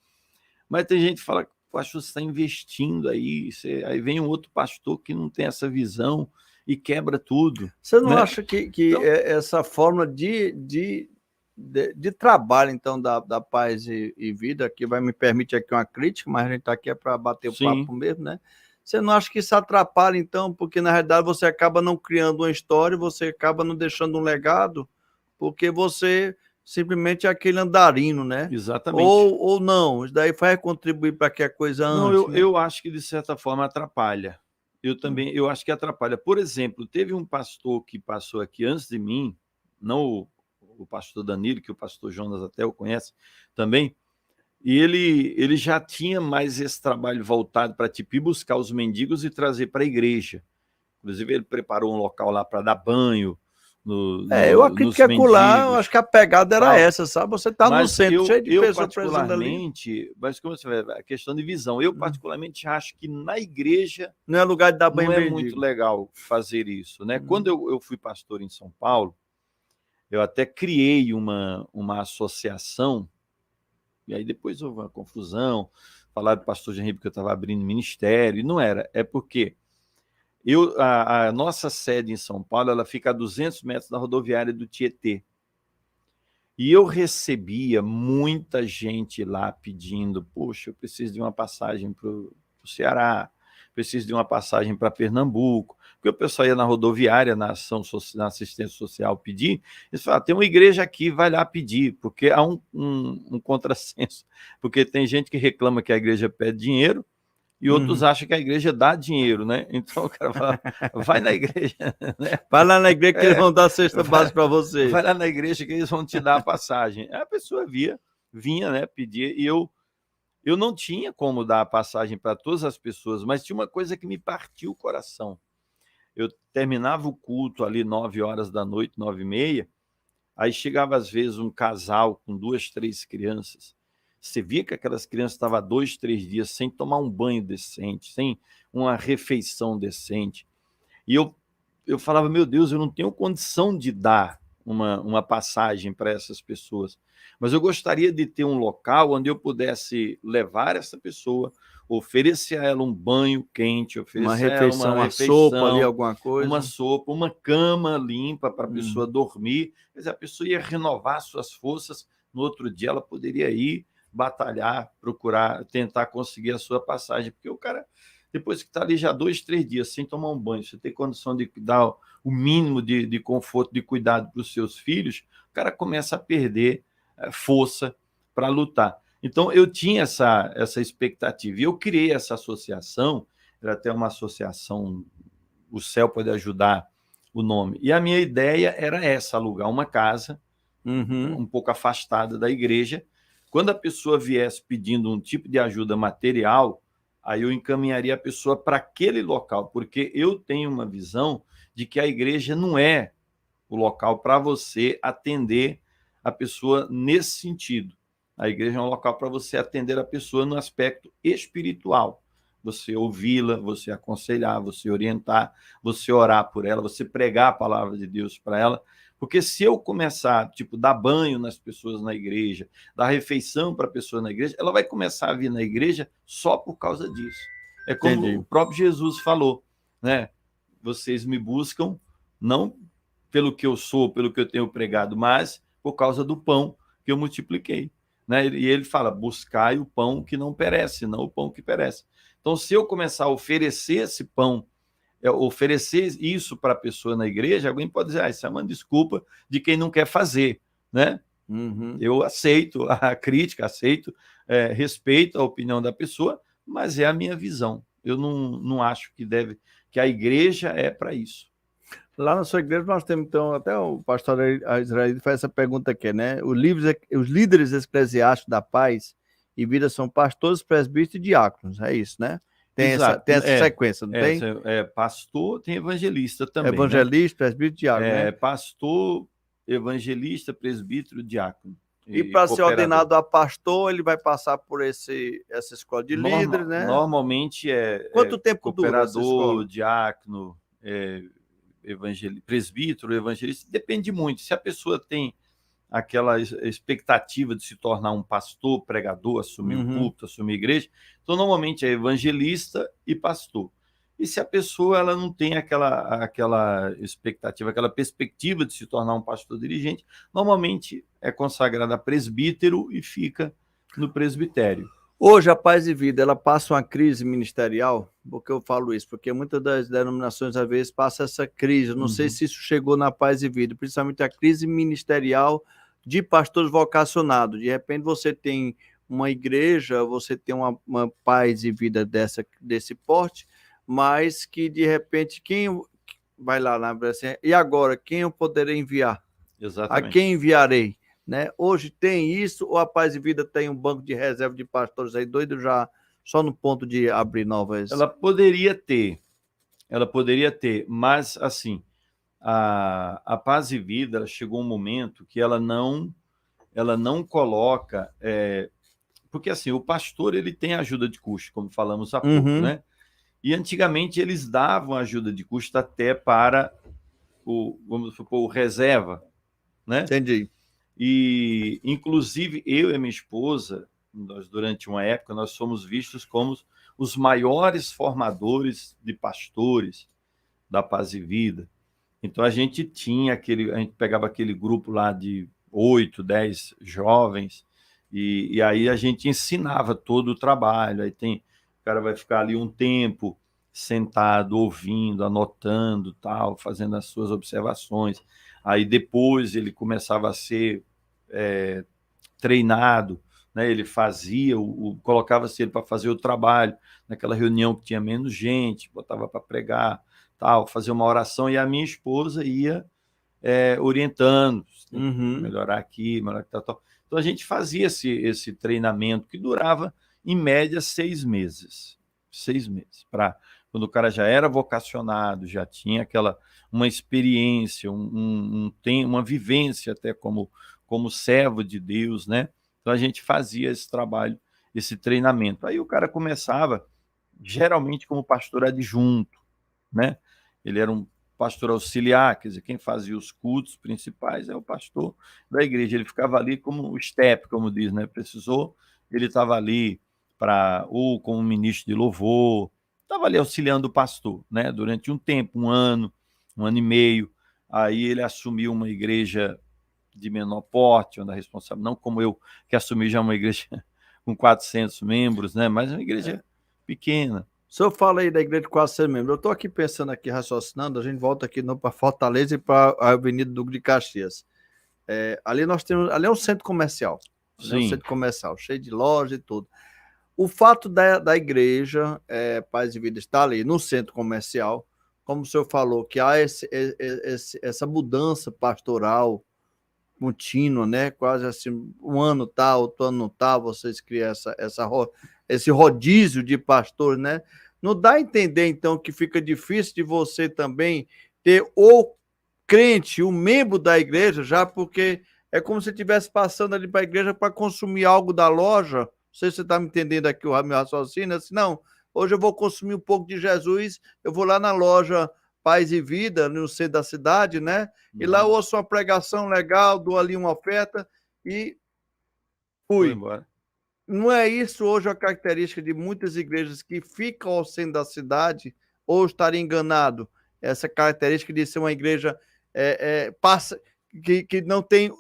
Mas tem gente que fala, pastor, você está investindo aí, aí vem um outro pastor que não tem essa visão e quebra tudo. Você não acha que então, essa forma de trabalho, então, da Paz e Vida, que me permite aqui uma crítica, mas a gente está aqui para bater o papo mesmo, né? Você não acha que isso atrapalha, então? Porque, na realidade, você acaba não criando uma história, você acaba não deixando um legado, porque você simplesmente é aquele andarino, né? Exatamente. Ou não, isso daí vai contribuir para que a coisa ande. Não, eu acho que, de certa forma, atrapalha. Eu acho que atrapalha. Por exemplo, teve um pastor que passou aqui antes de mim, não o pastor Danilo, que o pastor Jonas até o conhece também, e ele já tinha mais esse trabalho voltado para ir buscar os mendigos e trazer para a igreja. Inclusive, ele preparou um local lá para dar banho. Eu acredito que acolá, eu acho que a pegada era essa, sabe? Você está no centro, cheio de pessoas precisando ali. Mas como você vê, a questão de visão, eu particularmente acho que na igreja não é lugar de dar banho não é muito legal fazer isso, né? Quando eu fui pastor em São Paulo, eu até criei uma associação, e aí depois houve uma confusão, falaram do pastor Jean Ribe que eu estava abrindo ministério, e não era, é porque a nossa sede em São Paulo, ela fica a 200 metros da rodoviária do Tietê. E eu recebia muita gente lá pedindo, poxa, eu preciso de uma passagem para o Ceará, preciso de uma passagem para Pernambuco, porque o pessoal ia na rodoviária, na assistência social pedir, eles falavam, tem uma igreja aqui, vai lá pedir, porque há um contrassenso, porque tem gente que reclama que a igreja pede dinheiro, e outros acham que a igreja dá dinheiro, né? Então o cara fala, vai na igreja. Né? Vai lá na igreja que eles vão dar a cesta básica para você. Vai lá na igreja que eles vão te dar a passagem. Aí a pessoa vinha, né, pedia, e eu não tinha como dar a passagem para todas as pessoas, mas tinha uma coisa que me partiu o coração. eu terminava o culto ali 9 horas da noite, 9h30, aí chegava às vezes um casal com 2, 3 crianças. Você via que aquelas crianças estavam há 2, 3 dias sem tomar um banho decente, sem uma refeição decente. E eu falava, meu Deus, eu não tenho condição de dar uma passagem para essas pessoas, mas eu gostaria de ter um local onde eu pudesse levar essa pessoa, oferecer a ela um banho quente, Uma oferecer a ela refeição, uma sopa ali, alguma uma coisa. sopa, uma cama limpa para a pessoa dormir. Quer dizer, a pessoa ia renovar suas forças, no outro dia ela poderia ir batalhar, procurar, tentar conseguir a sua passagem, porque o cara, depois que está ali já 2, 3 dias sem tomar um banho, você tem condição de dar o mínimo de conforto, de cuidado para os seus filhos, o cara começa a perder força para lutar. Então, eu tinha essa expectativa, e eu criei essa associação, era até uma associação, o Céu Pode Ajudar, o nome, e a minha ideia era essa, alugar uma casa, um pouco afastada da igreja. Quando a pessoa viesse pedindo um tipo de ajuda material, aí eu encaminharia a pessoa para aquele local, porque eu tenho uma visão de que a igreja não é o local para você atender a pessoa nesse sentido. A igreja é um local para você atender a pessoa no aspecto espiritual. Você ouvi-la, você aconselhar, você orientar, você orar por ela, você pregar a palavra de Deus para ela. Porque se eu começar, tipo, dar banho nas pessoas na igreja, dar refeição para a pessoa na igreja, ela vai começar a vir na igreja só por causa disso. É como Entendi. o próprio Jesus falou, né? Vocês me buscam não pelo que eu sou, pelo que eu tenho pregado, mas por causa do pão que eu multipliquei, né? E ele fala, buscai o pão que não perece, não o pão que perece. Então, se eu começar a oferecer esse pão, oferecer isso para a pessoa na igreja, alguém pode dizer, isso é uma desculpa de quem não quer fazer, né? Eu aceito a crítica, aceito, respeito a opinião da pessoa, mas é a minha visão. Eu não acho que a igreja é para isso. Lá na sua igreja nós temos, então, até o pastor Israel faz essa pergunta aqui, né? Os líderes eclesiásticos da paz e vida são pastores, presbíteros e diáconos, é isso, né? Exato. Tem essa sequência, não tem? Pastor, tem evangelista também, Evangelista, presbítero e diácono, né? Pastor, evangelista, presbítero, diácono. E para ser ordenado a pastor, ele vai passar por essa escola de líderes, né? Normalmente Quanto tempo dura essa escola? cooperador, diácono, presbítero, evangelista, depende muito. Se a pessoa tem aquela expectativa de se tornar um pastor, pregador, assumir o púlpito, assumir a igreja, então normalmente é evangelista e pastor. E se a pessoa ela não tem aquela expectativa, aquela perspectiva de se tornar um pastor dirigente, normalmente é consagrada a presbítero e fica no presbitério. Hoje, a Paz e Vida, ela passa uma crise ministerial? Por que eu falo isso? Porque muitas das denominações, às vezes, passa essa crise. Eu não sei se isso chegou na Paz e Vida, principalmente a crise ministerial de pastores vocacionados. De repente, você tem uma igreja, você tem uma Paz e Vida desse porte, mas que, de repente, quem vai lá na Brasil, e agora, quem eu poderei enviar? Exatamente. A quem enviarei? Né? Hoje tem isso, ou a Paz e Vida tem um banco de reserva de pastores aí doido já, só no ponto de abrir novas? Ela poderia ter, mas assim, a Paz e Vida, ela chegou um momento que ela não coloca, porque assim, o pastor ele tem ajuda de custo, como falamos há pouco, né? E antigamente eles davam ajuda de custo até para vamos supor, o reserva, né? Entendi. E, inclusive, eu e minha esposa, nós, durante uma época, nós fomos vistos como os maiores formadores de pastores da Paz e Vida. Então, a gente pegava aquele grupo lá de 8, 10 jovens, e aí a gente ensinava todo o trabalho. Aí o cara vai ficar ali um tempo sentado, ouvindo, anotando, tal, fazendo as suas observações. Aí depois ele começava a ser treinado, né? Ele fazia, colocava-se ele para fazer o trabalho, naquela reunião que tinha menos gente, botava para pregar, tal, fazer uma oração, e a minha esposa ia orientando, melhorar aqui, melhorar aqui, tal. Então a gente fazia esse treinamento que durava, em média, 6 meses. 6 meses. Quando o cara já era vocacionado, já tinha uma experiência, uma vivência até como servo de Deus, né? Então a gente fazia esse trabalho, esse treinamento. Aí o cara começava, geralmente como pastor adjunto, né? Ele era um pastor auxiliar, quer dizer, quem fazia os cultos principais é o pastor da igreja. Ele ficava ali como o step, como diz, né? Precisou, ele estava ali ou como ministro de louvor, estava ali auxiliando o pastor, né? Durante um tempo, um ano e meio. Aí ele assumiu uma igreja de menor porte, onde a responsável, não como eu, que assumi já uma igreja com 400 membros, né? Mas uma igreja pequena. O senhor fala aí da igreja de 400 membros. Eu estou aqui pensando, aqui raciocinando, a gente volta aqui para Fortaleza e para a Avenida Duque de Caxias. Ali nós temos, ali é um centro comercial. Ali é um Sim. centro comercial, cheio de loja e tudo. O fato da igreja Paz e Vida estar ali no centro comercial, como o senhor falou, que há essa mudança pastoral contínua, né? Quase assim, um ano tá, outro ano não tá, vocês criam esse rodízio de pastores, né? Não dá a entender, então, que fica difícil de você também ter o crente, o membro da igreja, já porque é como se estivesse passando ali para a igreja para consumir algo da loja. Não sei se você está me entendendo aqui o meu raciocínio. Assim, não, hoje eu vou consumir um pouco de Jesus, eu vou lá na loja Paz e Vida, no centro da cidade, né? E lá eu ouço uma pregação legal, dou ali uma oferta e Foi fui. embora. Não é isso hoje a característica de muitas igrejas que ficam ao centro da cidade, ou estaria enganado? Essa característica de ser uma igreja passa, que não tem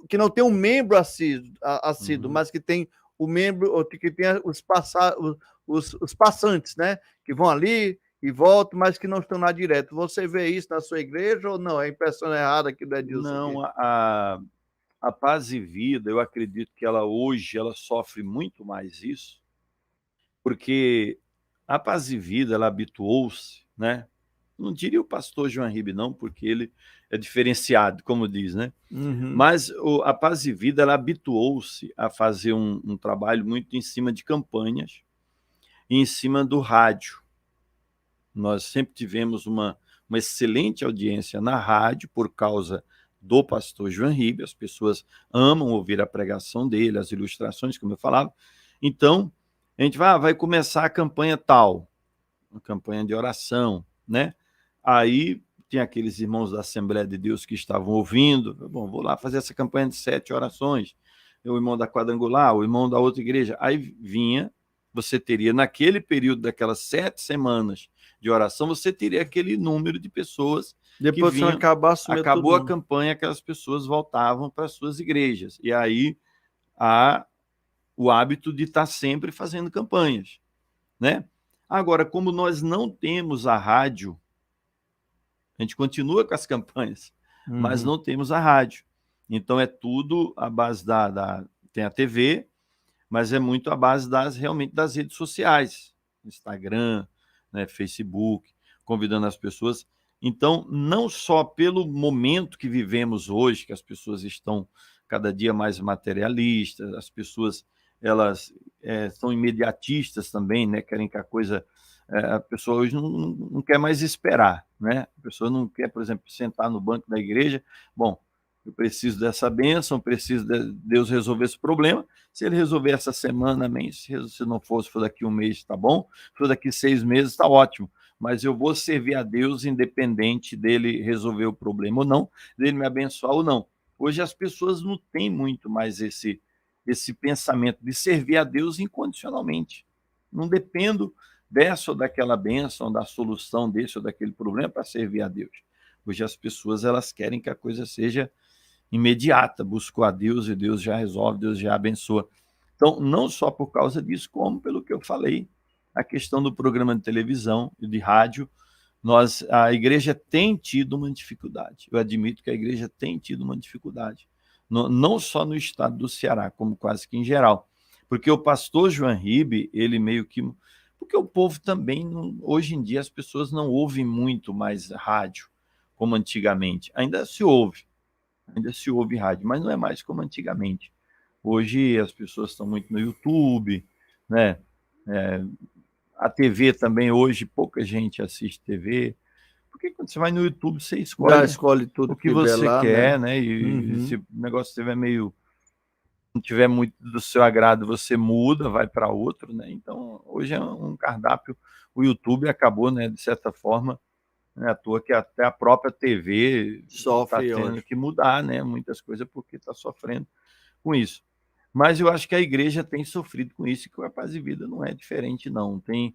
um membro assíduo, mas que tem o membro, que tem os passantes, né? Que vão ali e voltam, mas que não estão lá direto. Você vê isso na sua igreja ou não? É a impressão errada aqui do Edilson aqui. Não, a Paz e Vida, eu acredito que hoje ela sofre muito mais isso, porque a Paz e Vida, ela habituou-se, né? Não diria o pastor João Ribe, não, porque ele é diferenciado, como diz, né? Uhum. Mas a Paz e Vida, ela habituou-se a fazer um trabalho muito em cima de campanhas e em cima do rádio. Nós sempre tivemos uma excelente audiência na rádio por causa do pastor João Ribe, as pessoas amam ouvir a pregação dele, as ilustrações, como eu falava. Então, a gente vai começar a campanha tal, uma campanha de oração, né? Aí tem aqueles irmãos da Assembleia de Deus que estavam ouvindo, bom, vou lá fazer essa campanha de 7 orações, o irmão da quadrangular, o irmão da outra igreja, aí vinha, você teria naquele período daquelas 7 semanas de oração, você teria aquele número de pessoas Depois que vinham, acabou a campanha, aquelas pessoas voltavam para as suas igrejas, e aí há o hábito de estar sempre fazendo campanhas, né? Agora, como nós não temos a rádio, a gente continua com as campanhas, mas não temos a rádio. Então é tudo à base tem a TV, mas é muito à base realmente das redes sociais, Instagram, né, Facebook, convidando as pessoas. Então, não só pelo momento que vivemos hoje, que as pessoas estão cada dia mais materialistas, as pessoas elas são imediatistas também, né, querem que a coisa a pessoa hoje não quer mais esperar, né? A pessoa não quer, por exemplo, sentar no banco da igreja. Bom, eu preciso dessa bênção, preciso de Deus resolver esse problema. Se ele resolver essa semana, amém. Se não for, se for daqui um mês, tá bom. Se for daqui 6 meses, está ótimo. Mas eu vou servir a Deus independente dele resolver o problema ou não, dele me abençoar ou não. Hoje as pessoas não têm muito mais esse pensamento de servir a Deus incondicionalmente. Não dependo dessa ou daquela bênção, da solução desse ou daquele problema para servir a Deus. Hoje as pessoas elas querem que a coisa seja imediata, buscou a Deus e Deus já resolve, Deus já abençoa. Então, não só por causa disso, como pelo que eu falei, a questão do programa de televisão e de rádio, a igreja tem tido uma dificuldade. Eu admito que a igreja tem tido uma dificuldade, não só no estado do Ceará, como quase que em geral. Porque o pastor João Ribe, ele meio que... Porque o povo também, hoje em dia, as pessoas não ouvem muito mais rádio, como antigamente. Ainda se ouve rádio, mas não é mais como antigamente. Hoje as pessoas estão muito no YouTube, né? A TV também, hoje, pouca gente assiste TV. Porque quando você vai no YouTube, você Já escolhe escolhe o tudo que que vê você lá, né? quer, né? E Uhum. se o negócio estiver meio, não tiver muito do seu agrado, você muda, vai para outro, né? Então, hoje é um cardápio. O YouTube acabou, né, de certa forma, não é à toa que até a própria TV está Sofre tendo hoje. que mudar, né? Muitas coisas porque está sofrendo com isso. Mas eu acho que a igreja tem sofrido com isso, e que o Paz e Vida não é diferente, não. Tem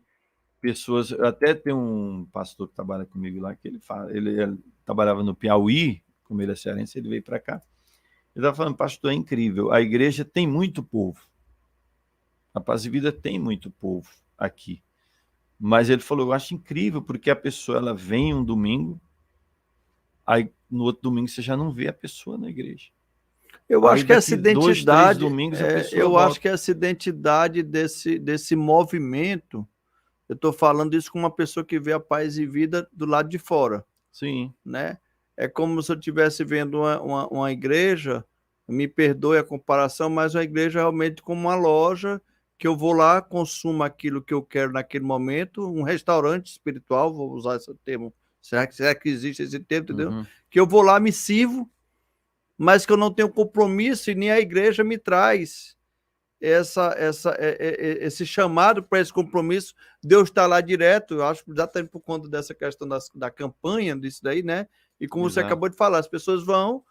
pessoas, até tem um pastor que trabalha comigo lá, que ele fala, ele trabalhava no Piauí, como ele é cearense, ele veio para cá. Ele estava falando, pastor, é incrível, a igreja tem muito povo, a Paz e Vida tem muito povo aqui. Mas ele falou, eu acho incrível, porque a pessoa ela vem um domingo, aí no outro domingo você já não vê a pessoa na igreja. Eu Aí acho que daqui 2, 3 domingos a pessoa eu acho volta. que essa identidade desse movimento, eu estou falando isso com uma pessoa que vê a Paz e Vida do lado de fora, Sim. né? É como se eu estivesse vendo uma igreja, me perdoe a comparação, mas uma igreja realmente como uma loja que eu vou lá, consumo aquilo que eu quero naquele momento, um restaurante espiritual, vou usar esse termo, será que existe esse termo, entendeu? Uhum. Que eu vou lá, me sirvo, mas que eu não tenho compromisso e nem a igreja me traz esse chamado para esse compromisso. Deus está lá direto, eu acho, exatamente por conta dessa questão da campanha, disso daí, né? E como você Exato, acabou de falar, as pessoas vão,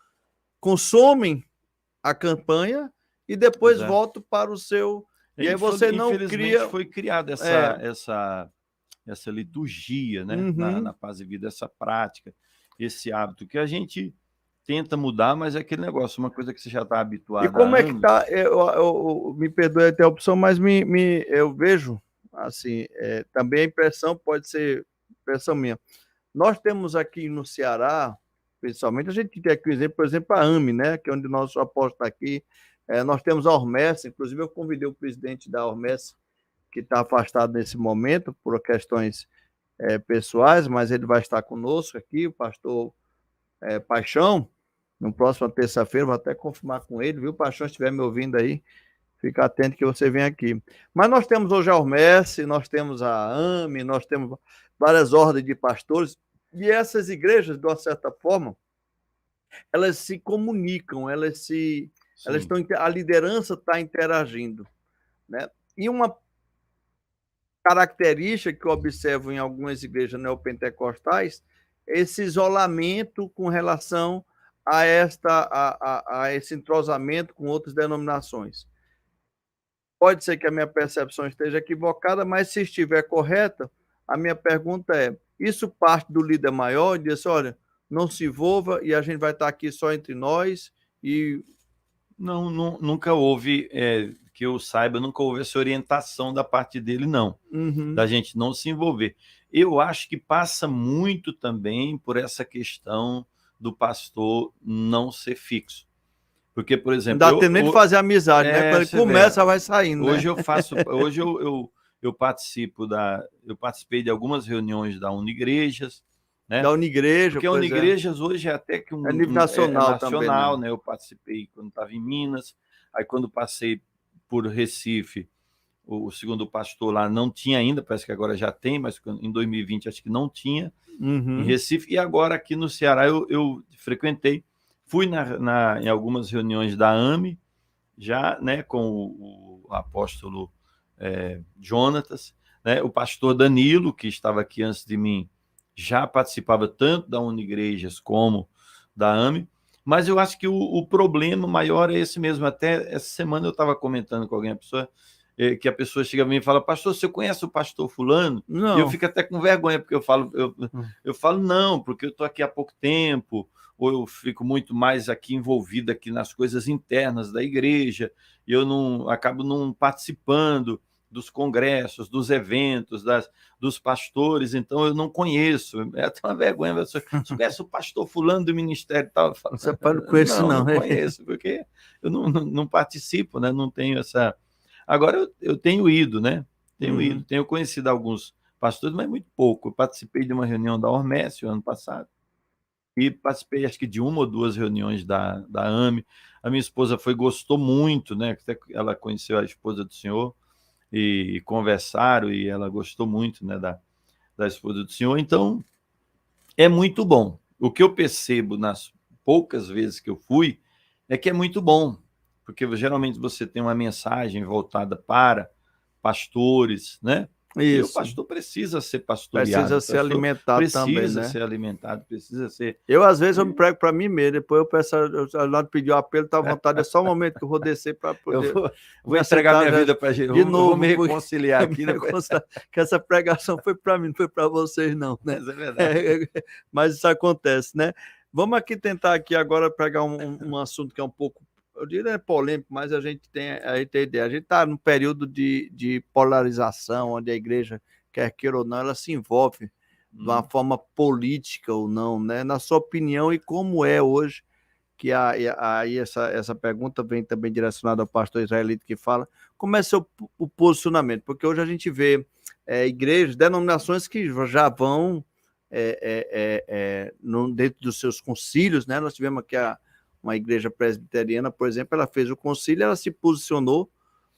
consomem a campanha e depois exato. voltam para o seu. E aí você não Infelizmente cria. foi criada É, essa liturgia, né, na uhum. Paz e Vida, essa prática, esse hábito que a gente tenta mudar, mas é aquele negócio, uma coisa que você já está E habituado há como é que anos. tá? Me perdoe até a opção, mas eu vejo assim, também a impressão pode ser impressão minha. Nós temos aqui no Ceará, principalmente, a gente tem aqui o exemplo, por exemplo, a AME, né, que é onde o nosso apóstolo está aqui. Nós temos a Ormessa, inclusive eu convidei o presidente da Ormessa, que está afastado nesse momento por questões pessoais, mas ele vai estar conosco aqui, o pastor Paixão, no próximo terça-feira, vou até confirmar com ele, viu, Paixão, se estiver me ouvindo aí, fica atento que você vem aqui. Mas nós temos hoje a Ormesse, nós temos a AME, nós temos várias ordens de pastores, e essas igrejas, de uma certa forma, elas se comunicam, elas Sim, estão, a liderança está interagindo, né? E uma característica que eu observo em algumas igrejas neopentecostais é esse isolamento com relação a esse entrosamento com outras denominações. Pode ser que a minha percepção esteja equivocada, mas se estiver correta, a minha pergunta é: isso parte do líder maior e diz, olha, não se envolva e a gente vai estar aqui só entre nós e nunca houve, que eu saiba, nunca houve essa orientação da parte dele, não, uhum. da gente não se envolver. Eu acho que passa muito também por essa questão do pastor não ser fixo. Porque, por Não exemplo, dá tempo nem de fazer amizade, né? Quando ele você vê, começa, vai saindo, né? hoje eu eu participei de algumas reuniões da Unigrejas, né? Da Unigreja, Porque a pois é. Unigrejas hoje é até que É nível é nacional também, né? nacional, né? Eu participei quando estava em Minas, aí quando passei por Recife, o segundo pastor lá não tinha ainda, parece que agora já tem, mas em 2020 acho que não tinha, em Uhum. Recife, e agora aqui no Ceará eu frequentei, fui em algumas reuniões da AME, já, né, com o apóstolo Jonatas, né, o pastor Danilo, que estava aqui antes de mim, já participava tanto da Unigrejas como da AME, mas eu acho que o problema maior é esse mesmo. Até essa semana eu estava comentando com alguém, que a pessoa chega a mim e fala, pastor, você conhece o pastor fulano? E eu Não. fico até com vergonha, porque eu falo não, porque eu estou aqui há pouco tempo, ou eu fico muito mais aqui envolvido aqui nas coisas internas da igreja, e eu não acabo não participando dos congressos, dos eventos, dos pastores, então eu não conheço. É até uma vergonha. Você conhece o pastor fulano do ministério e tal? Eu falo, Você não conhece, não, não. não conheço, porque eu não participo, né? Não tenho essa. Agora eu tenho ido, né? Tenho ido, Uhum. tenho conhecido alguns pastores, mas muito pouco. Eu participei de uma reunião da Ormesio ano passado, e participei acho que de uma ou duas reuniões da AME. A minha esposa gostou muito, né? Ela conheceu a esposa do senhor, e conversaram, e ela gostou muito, né, da esposa do senhor. Então, é muito bom. O que eu percebo nas poucas vezes que eu fui é que é muito bom, porque geralmente você tem uma mensagem voltada para pastores, né? E o Isso. pastor precisa ser pastoreado, Precisa o ser pastor alimentado também, precisa né? ser alimentado, precisa ser. Eu, às vezes, eu me prego para mim mesmo, depois eu peço, na hora de pedir o apelo, tá à vontade, é só o momento que eu vou descer para Eu poder vou me entregar assentar minha vida para Jesus, de eu vou me novo, porque reconciliar aqui, né? que essa pregação foi para mim, não foi para vocês, não, né? Mas é verdade. Mas isso acontece, né? Vamos aqui tentar aqui agora pegar um assunto que é um pouco, eu diria polêmico, mas a gente tem ideia. A gente está num período de polarização, onde a igreja, quer queira ou não, ela se envolve de uma forma política ou não, né? Na sua opinião, e como é hoje, que aí essa pergunta vem também direcionada ao pastor israelita que fala, como é o posicionamento? Porque hoje a gente vê igrejas, denominações que já vão dentro dos seus concílios, né? Nós tivemos aqui uma igreja presbiteriana, por exemplo, ela fez o concílio, ela se posicionou,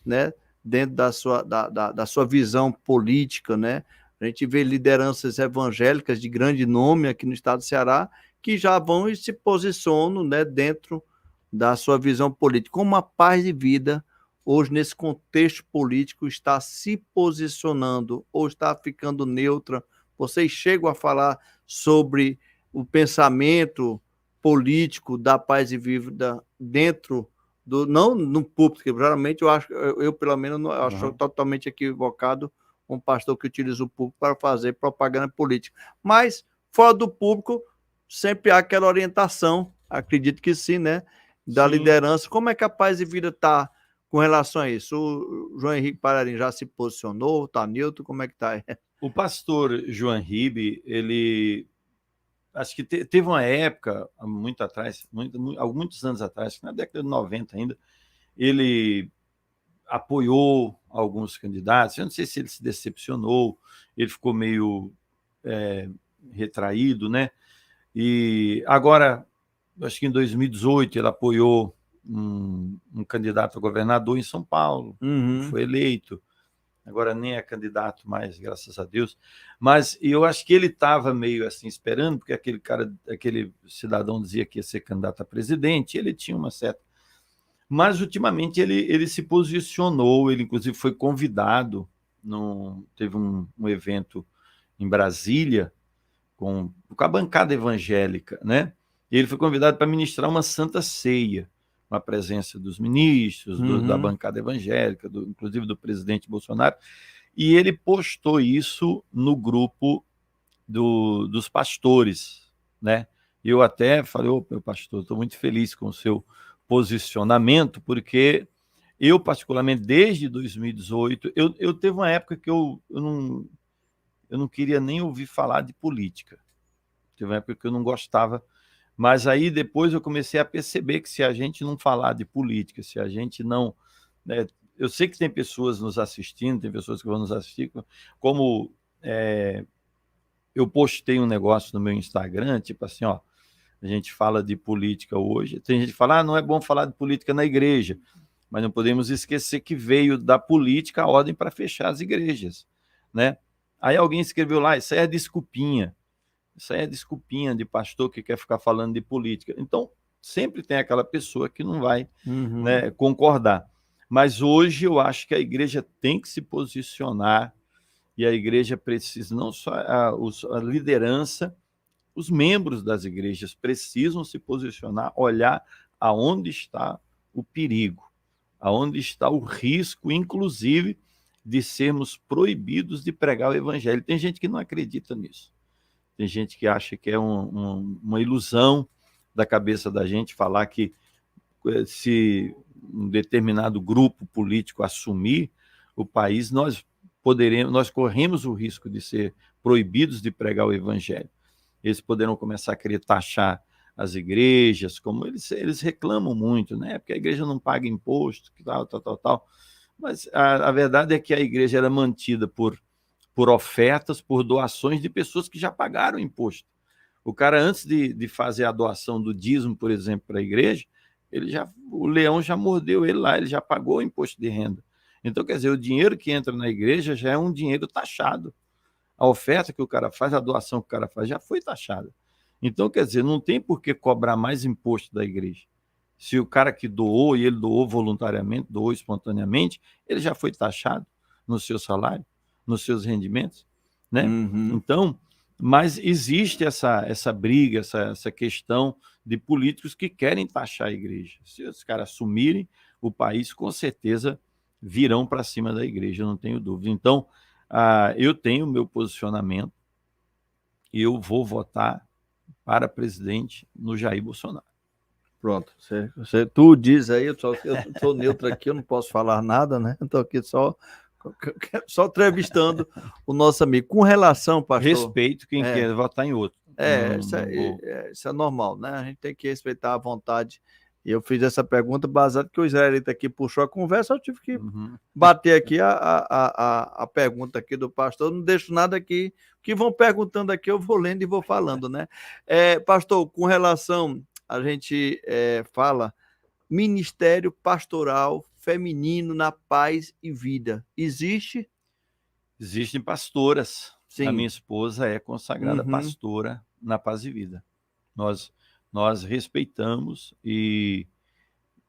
né, dentro da sua visão política, né? A gente vê lideranças evangélicas de grande nome aqui no estado do Ceará que já vão e se posicionam, né, dentro da sua visão política. Como a Paz de Vida, hoje, nesse contexto político, está se posicionando ou está ficando neutra? Vocês chegam a falar sobre o pensamento político da Paz de Vida dentro do, não no púlpito, que geralmente eu pelo menos não, eu acho totalmente equivocado um pastor que utiliza o público para fazer propaganda política. Mas, fora do público, sempre há aquela orientação, acredito que sim, né? Da Sim. liderança. Como é que a Paz e Vida está com relação a isso? O João Henrique Pararim já se posicionou? Está neutro? Como é que está? O pastor João Ribe, ele acho que teve uma época, muito atrás, muitos anos atrás, na década de 90 ainda, ele apoiou alguns candidatos. Eu não sei se ele se decepcionou, ele ficou meio retraído, né? E agora, acho que em 2018, ele apoiou um candidato a governador em São Paulo, foi eleito. Agora nem é candidato mais, graças a Deus. Mas eu acho que ele estava meio assim esperando, porque aquele cidadão dizia que ia ser candidato a presidente, ele tinha uma certa. Mas ultimamente ele se posicionou, ele inclusive foi convidado, teve um evento em Brasília com a bancada evangélica, né? E ele foi convidado para ministrar uma santa ceia, com a presença dos ministros, da bancada evangélica, inclusive do presidente Bolsonaro, e ele postou isso no grupo dos pastores, né? Eu até falei, ô, meu pastor, estou muito feliz com o seu posicionamento, porque eu, particularmente, desde 2018, eu teve uma época que eu não queria nem ouvir falar de política. Teve uma época que eu não gostava, mas aí depois eu comecei a perceber que se a gente não falar de política, se a gente não... né, eu sei que tem pessoas nos assistindo, tem pessoas que vão nos assistir, como eu postei um negócio no meu Instagram, tipo assim, ó, a gente fala de política hoje, tem gente que fala, não é bom falar de política na igreja, mas não podemos esquecer que veio da política a ordem para fechar as igrejas, né? Aí alguém escreveu lá, isso aí é desculpinha. Isso aí é desculpinha de pastor que quer ficar falando de política. Então, sempre tem aquela pessoa que não vai né, concordar. Mas hoje eu acho que a igreja tem que se posicionar e a igreja precisa, não só a liderança, os membros das igrejas precisam se posicionar, olhar aonde está o perigo, aonde está o risco, inclusive, de sermos proibidos de pregar o evangelho. Tem gente que não acredita nisso. Tem gente que acha que é uma ilusão da cabeça da gente falar que se um determinado grupo político assumir o país, nós corremos o risco de ser proibidos de pregar o evangelho. Eles poderão começar a querer taxar as igrejas, como eles reclamam muito, né? Porque a igreja não paga imposto, tal. Mas a verdade é que a igreja era mantida por ofertas, por doações de pessoas que já pagaram imposto. O cara, antes de fazer a doação do dízimo, por exemplo, para a igreja, o leão já mordeu ele lá, ele já pagou o imposto de renda. Então, quer dizer, o dinheiro que entra na igreja já é um dinheiro taxado. A oferta que o cara faz, a doação que o cara faz, já foi taxada. Então, quer dizer, não tem por que cobrar mais imposto da igreja. Se o cara que doou, e ele doou voluntariamente, doou espontaneamente, ele já foi taxado no seu salário, nos seus rendimentos, né? Então, mas existe essa briga, essa questão de políticos que querem taxar a igreja. Se os caras assumirem o país, com certeza virão para cima da igreja, eu não tenho dúvida. Então, eu tenho o meu posicionamento, eu vou votar para presidente no Jair Bolsonaro. Pronto, tu diz aí, eu estou neutro aqui, eu não posso falar nada, né? Estou aqui só entrevistando o nosso amigo. Com relação, pastor... Respeito quem quer votar em outro. Isso é normal, né? A gente tem que respeitar a vontade. E eu fiz essa pergunta baseado que o israelita aqui puxou a conversa, eu tive que bater aqui a pergunta aqui do pastor, não deixo nada aqui, que vão perguntando aqui, eu vou lendo e vou falando, né? Pastor, com relação, a gente fala, Ministério Pastoral Feminino na Paz e Vida, existe? Existem pastoras. Sim. A minha esposa é consagrada pastora na Paz e Vida. Nós respeitamos e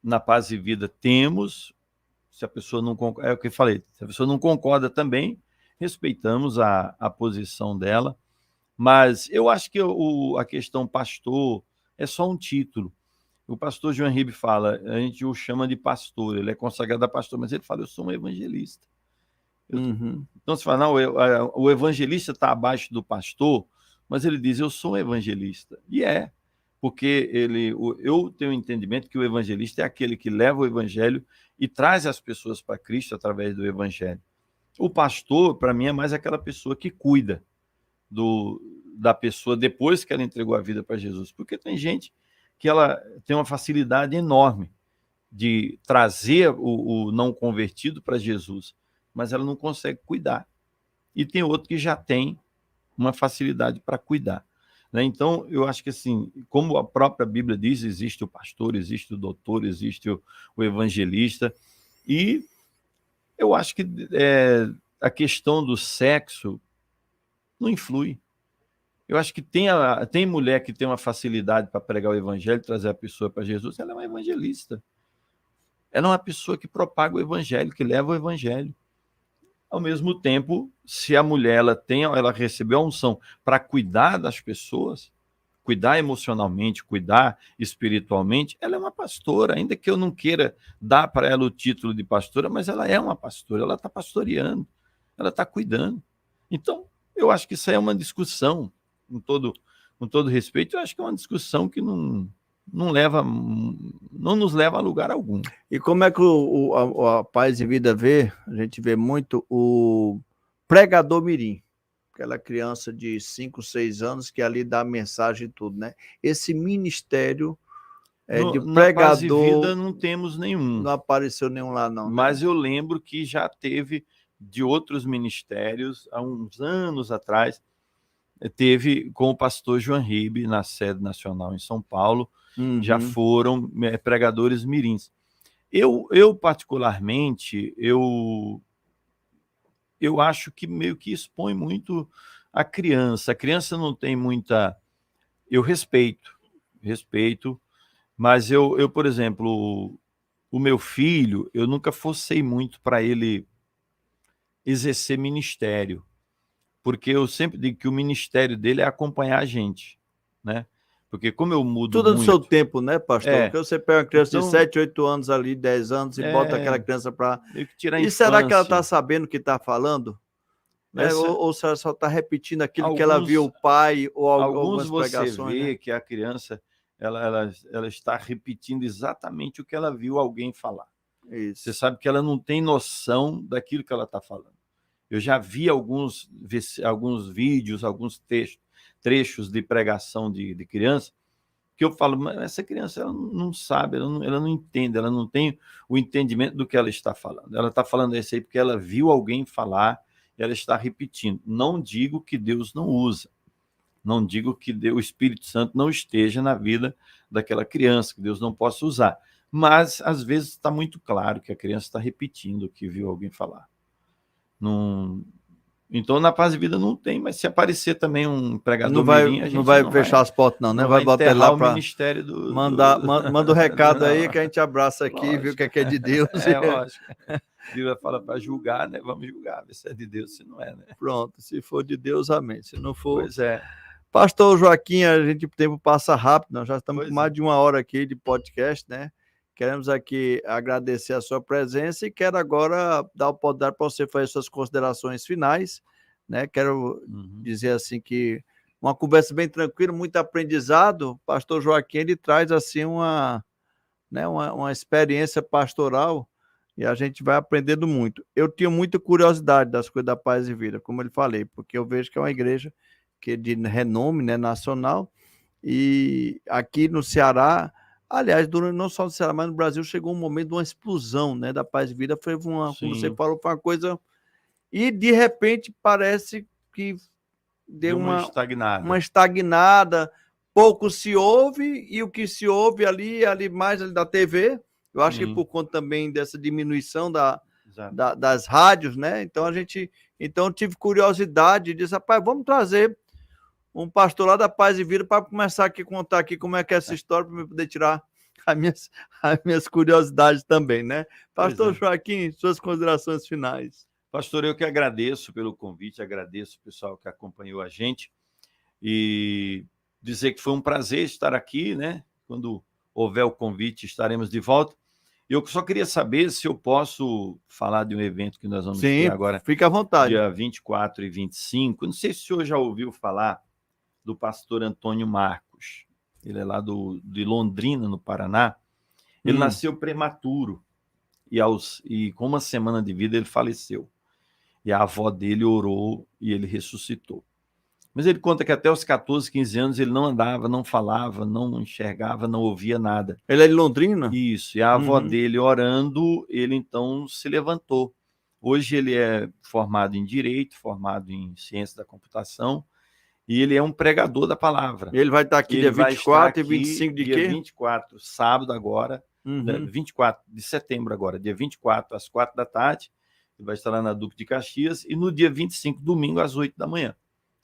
na Paz e Vida temos, se a pessoa não concorda, é o que eu falei, se a pessoa não concorda também, respeitamos a posição dela, mas eu acho que a questão pastor é só um título. O pastor João Ribe fala, a gente o chama de pastor, ele é consagrado a pastor, mas ele fala, eu sou um evangelista. Então você fala, não, o evangelista está abaixo do pastor, mas ele diz, eu sou um evangelista. E porque eu tenho o entendimento que o evangelista é aquele que leva o evangelho e traz as pessoas para Cristo através do evangelho. O pastor, para mim, é mais aquela pessoa que cuida da pessoa depois que ela entregou a vida para Jesus. Porque tem gente que ela tem uma facilidade enorme de trazer o não convertido para Jesus, mas ela não consegue cuidar. E tem outro que já tem uma facilidade para cuidar. Né? Então, eu acho que, assim, como a própria Bíblia diz, existe o pastor, existe o doutor, existe o evangelista, e eu acho que a questão do sexo não influi. Eu acho que tem mulher que tem uma facilidade para pregar o evangelho, trazer a pessoa para Jesus, ela é uma evangelista. Ela é uma pessoa que propaga o evangelho, que leva o evangelho. Ao mesmo tempo, se a mulher ela recebeu a unção para cuidar das pessoas, cuidar emocionalmente, cuidar espiritualmente, ela é uma pastora, ainda que eu não queira dar para ela o título de pastora, mas ela é uma pastora, ela está pastoreando, ela está cuidando. Então, eu acho que isso aí é uma discussão, com todo respeito, eu acho que é uma discussão que não nos leva a lugar algum. E como é que a Paz e Vida vê? A gente vê muito o pregador mirim, aquela criança de 5, 6 anos que ali dá a mensagem e tudo, né? Esse ministério de pregador... Na Paz e Vida não temos nenhum. Não apareceu nenhum lá, não. Mas né? Eu lembro que já teve de outros ministérios, há uns anos atrás, teve com o pastor João Ribe, na sede nacional em São Paulo, já foram pregadores mirins. Eu particularmente, eu acho que meio que expõe muito a criança. A criança não tem muita... Eu respeito, mas eu, por exemplo, o meu filho, eu nunca forcei muito para ele exercer ministério, porque eu sempre digo que o ministério dele é acompanhar a gente, né? Porque como eu mudo tudo muito... no seu tempo, né, pastor? Porque você pega uma criança de 7, 8 anos ali, 10 anos, e bota aquela criança para... E será que ela está sabendo o que está falando? Né? Ou se ela só está repetindo aquilo que ela viu o pai ou algumas pregações? Você vê, né, que a criança ela está repetindo exatamente o que ela viu alguém falar. Isso. Você sabe que ela não tem noção daquilo que ela está falando. Eu já vi alguns vídeos, alguns trechos de pregação de criança, que eu falo, mas essa criança ela não sabe, ela não entende, ela não tem o entendimento do que ela está falando. Ela está falando isso aí porque ela viu alguém falar e ela está repetindo. Não digo que Deus não usa, não digo que o Espírito Santo não esteja na vida daquela criança, que Deus não possa usar, Mas, às vezes, está muito claro que a criança está repetindo o que viu alguém falar. Não... Então, na Paz e Vida não tem, mas se aparecer também um pregador mirim, a gente não vai fechar as portas, não, né? não Vai vai botar ele enterrar lá o para ministério manda o recado aí Não, que a gente abraça aqui, viu, lógico. que é de Deus. É lógico. A Bíblia fala para julgar, né? Vamos julgar, ver se é de Deus, se não é, né? Pronto, se for de Deus, amém. Se não for... Pois é. Pastor Joaquim, o tempo passa rápido, nós já estamos com mais é. de 1 hora aqui de podcast, né? Queremos aqui agradecer a sua presença e quero agora dar a oportunidade para você fazer suas considerações finais, né? Quero dizer assim que uma conversa bem tranquila, muito aprendizado. Pastor Joaquim, ele traz assim uma experiência pastoral e a gente vai aprendendo muito. Eu tinha muita curiosidade das coisas da Paz e Vida, como eu falei, porque eu vejo que é uma igreja que é de renome, né, nacional, e aqui no Ceará, aliás, não só no Ceará, mas no Brasil, chegou um momento de uma explosão, né, da Paz e Vida, foi como você falou, foi uma coisa, e de repente parece que deu uma estagnada, pouco se ouve, e o que se ouve ali mais ali da TV, eu acho que por conta também dessa diminuição das rádios, né, então eu tive curiosidade e disse, rapaz, vamos trazer um pastor lá da Paz e Vida para começar aqui a contar aqui como é que é essa história, para eu poder tirar as minhas curiosidades também, né? Pastor Joaquim, suas considerações finais. Pastor, eu que agradeço pelo convite, agradeço o pessoal que acompanhou a gente e dizer que foi um prazer estar aqui, né? Quando houver o convite, estaremos de volta. Eu só queria saber se eu posso falar de um evento que nós vamos ter agora. Fica à vontade. Dia 24 e 25. Não sei se o senhor já ouviu falar do pastor Antônio Marcos. Ele é lá de Londrina, no Paraná. Ele nasceu prematuro e com 1 semana de vida ele faleceu. E a avó dele orou e ele ressuscitou. Mas ele conta que até os 14, 15 anos ele não andava, não falava, não enxergava, não ouvia nada. Ele é de Londrina? Isso. E a avó dele orando, ele então se levantou. Hoje ele é formado em Direito, formado em Ciência da Computação, e ele é um pregador da palavra. Ele vai estar aqui dia 24 e 25 de quê? Dia 24, sábado agora, 24 de setembro agora, dia 24 às 4 da tarde, ele vai estar lá na Duque de Caxias, e no dia 25, domingo, às 8 da manhã.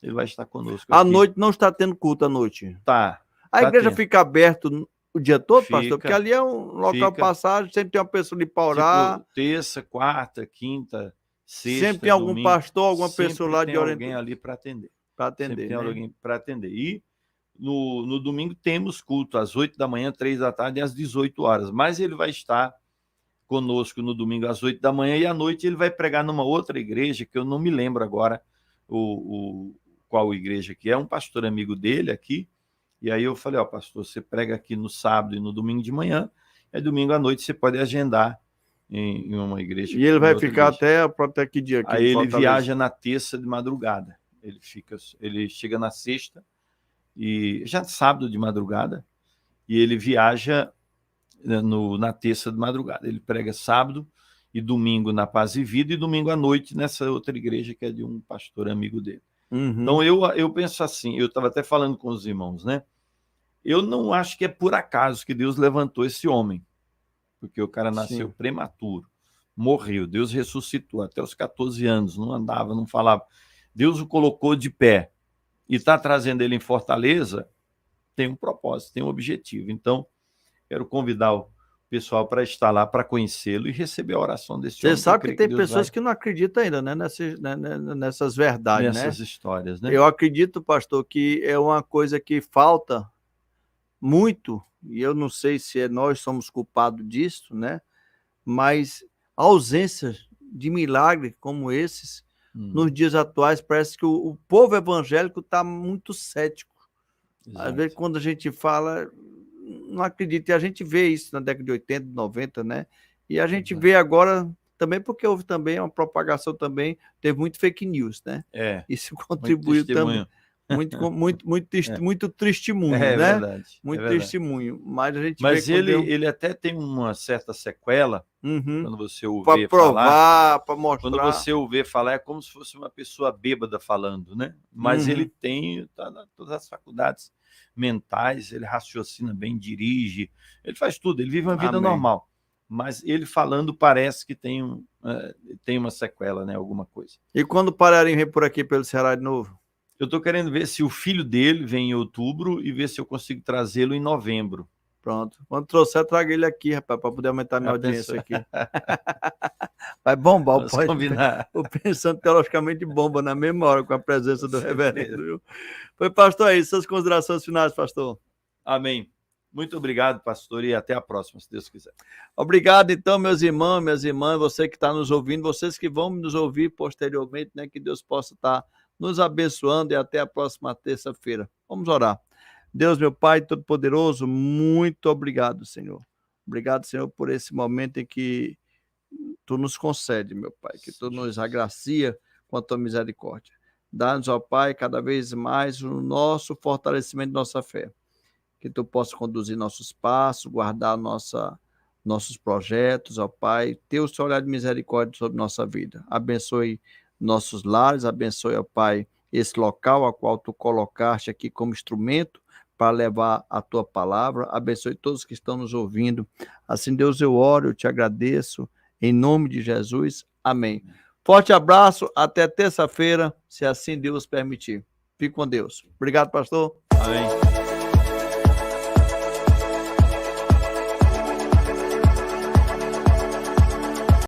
Ele vai estar conosco aqui. À noite não está tendo culto à noite? Tá. A igreja fica aberta o dia todo, pastor? Porque ali é um local fica. Passagem, sempre tem uma pessoa ali para orar. Tipo, terça, quarta, quinta, sexta, sempre tem algum domingo, pastor, alguma pessoa lá de orientação. Alguém ali para atender. Sempre tem né? alguém para atender. E no domingo temos culto às 8 da manhã, 3 da tarde e às 18 horas. Mas ele vai estar conosco no domingo às 8 da manhã e à noite ele vai pregar numa outra igreja, que eu não me lembro agora qual igreja que é, um pastor amigo dele aqui. E aí eu falei, pastor, você prega aqui no sábado e no domingo de manhã, e domingo à noite você pode agendar em uma igreja. E ele vai ficar até que dia? Aí ele viaja na terça de madrugada. Ele chega na sexta, e já sábado de madrugada, e ele viaja na terça de madrugada. Ele prega sábado e domingo na Paz e Vida, e domingo à noite nessa outra igreja que é de um pastor amigo dele. Então eu penso assim, eu estava até falando com os irmãos, né? Eu não acho que é por acaso que Deus levantou esse homem, porque o cara nasceu prematuro, morreu, Deus ressuscitou até os 14 anos, não andava, não falava. Deus o colocou de pé e está trazendo ele em Fortaleza, tem um propósito, tem um objetivo. Então, quero convidar o pessoal para estar lá, para conhecê-lo e receber a oração desse homem. Você sabe que tem pessoas que não acreditam ainda, né, nessas verdades, nessas histórias, né? Eu acredito, pastor, que é uma coisa que falta muito, e eu não sei se nós somos culpados disso, né? Mas a ausência de milagres como esses, nos dias atuais, parece que o povo evangélico está muito cético. Exato. Às vezes, quando a gente fala, não acredita, e a gente vê isso na década de 80, 90, né? E a gente vê agora também, porque houve também uma propagação também, teve muito fake news, né? Isso contribuiu também. Muito testemunho, né? Verdade, muito testemunho. Mas a gente vê ele até tem uma certa sequela quando você o vê falar, para mostrar. Quando você o vê falar, é como se fosse uma pessoa bêbada falando, né? Mas ele tem todas as faculdades mentais, ele raciocina bem, dirige, ele faz tudo, ele vive uma vida Amém. normal. Mas ele falando parece que tem uma sequela, né? Alguma coisa. E quando o Palharim vem por aqui pelo Ceará de novo? Eu estou querendo ver se o filho dele vem em outubro e ver se eu consigo trazê-lo em novembro. Pronto. Quando trouxer, traga ele aqui, rapaz, para poder aumentar a minha audiência aqui. Vai bombar Vamos combinar. o Pensando Teologicamente bomba na mesma hora com a presença do reverendo. Viu? Foi, pastor, aí, suas considerações finais, pastor. Amém. Muito obrigado, pastor, e até a próxima, se Deus quiser. Obrigado, então, meus irmãos, minhas irmãs, você que está nos ouvindo, vocês que vão nos ouvir posteriormente, né, que Deus possa estar nos abençoando e até a próxima terça-feira. Vamos orar. Deus, meu Pai Todo-Poderoso, muito obrigado, Senhor. Obrigado, Senhor, por esse momento em que Tu nos concede, meu Pai, que Tu nos agracia com a Tua misericórdia. Dá-nos, ó Pai, cada vez mais o nosso fortalecimento de nossa fé. Que Tu possa conduzir nossos passos, guardar nossos projetos, ó Pai. Ter o Seu olhar de misericórdia sobre nossa vida. Abençoe nossos lares, abençoe, ó Pai, esse local a qual Tu colocaste aqui como instrumento para levar a Tua palavra. Abençoe todos que estão nos ouvindo. Assim, Deus, eu oro, eu Te agradeço. Em nome de Jesus. Amém. Forte abraço. Até terça-feira, se assim Deus permitir. Fique com Deus. Obrigado, pastor. Amém.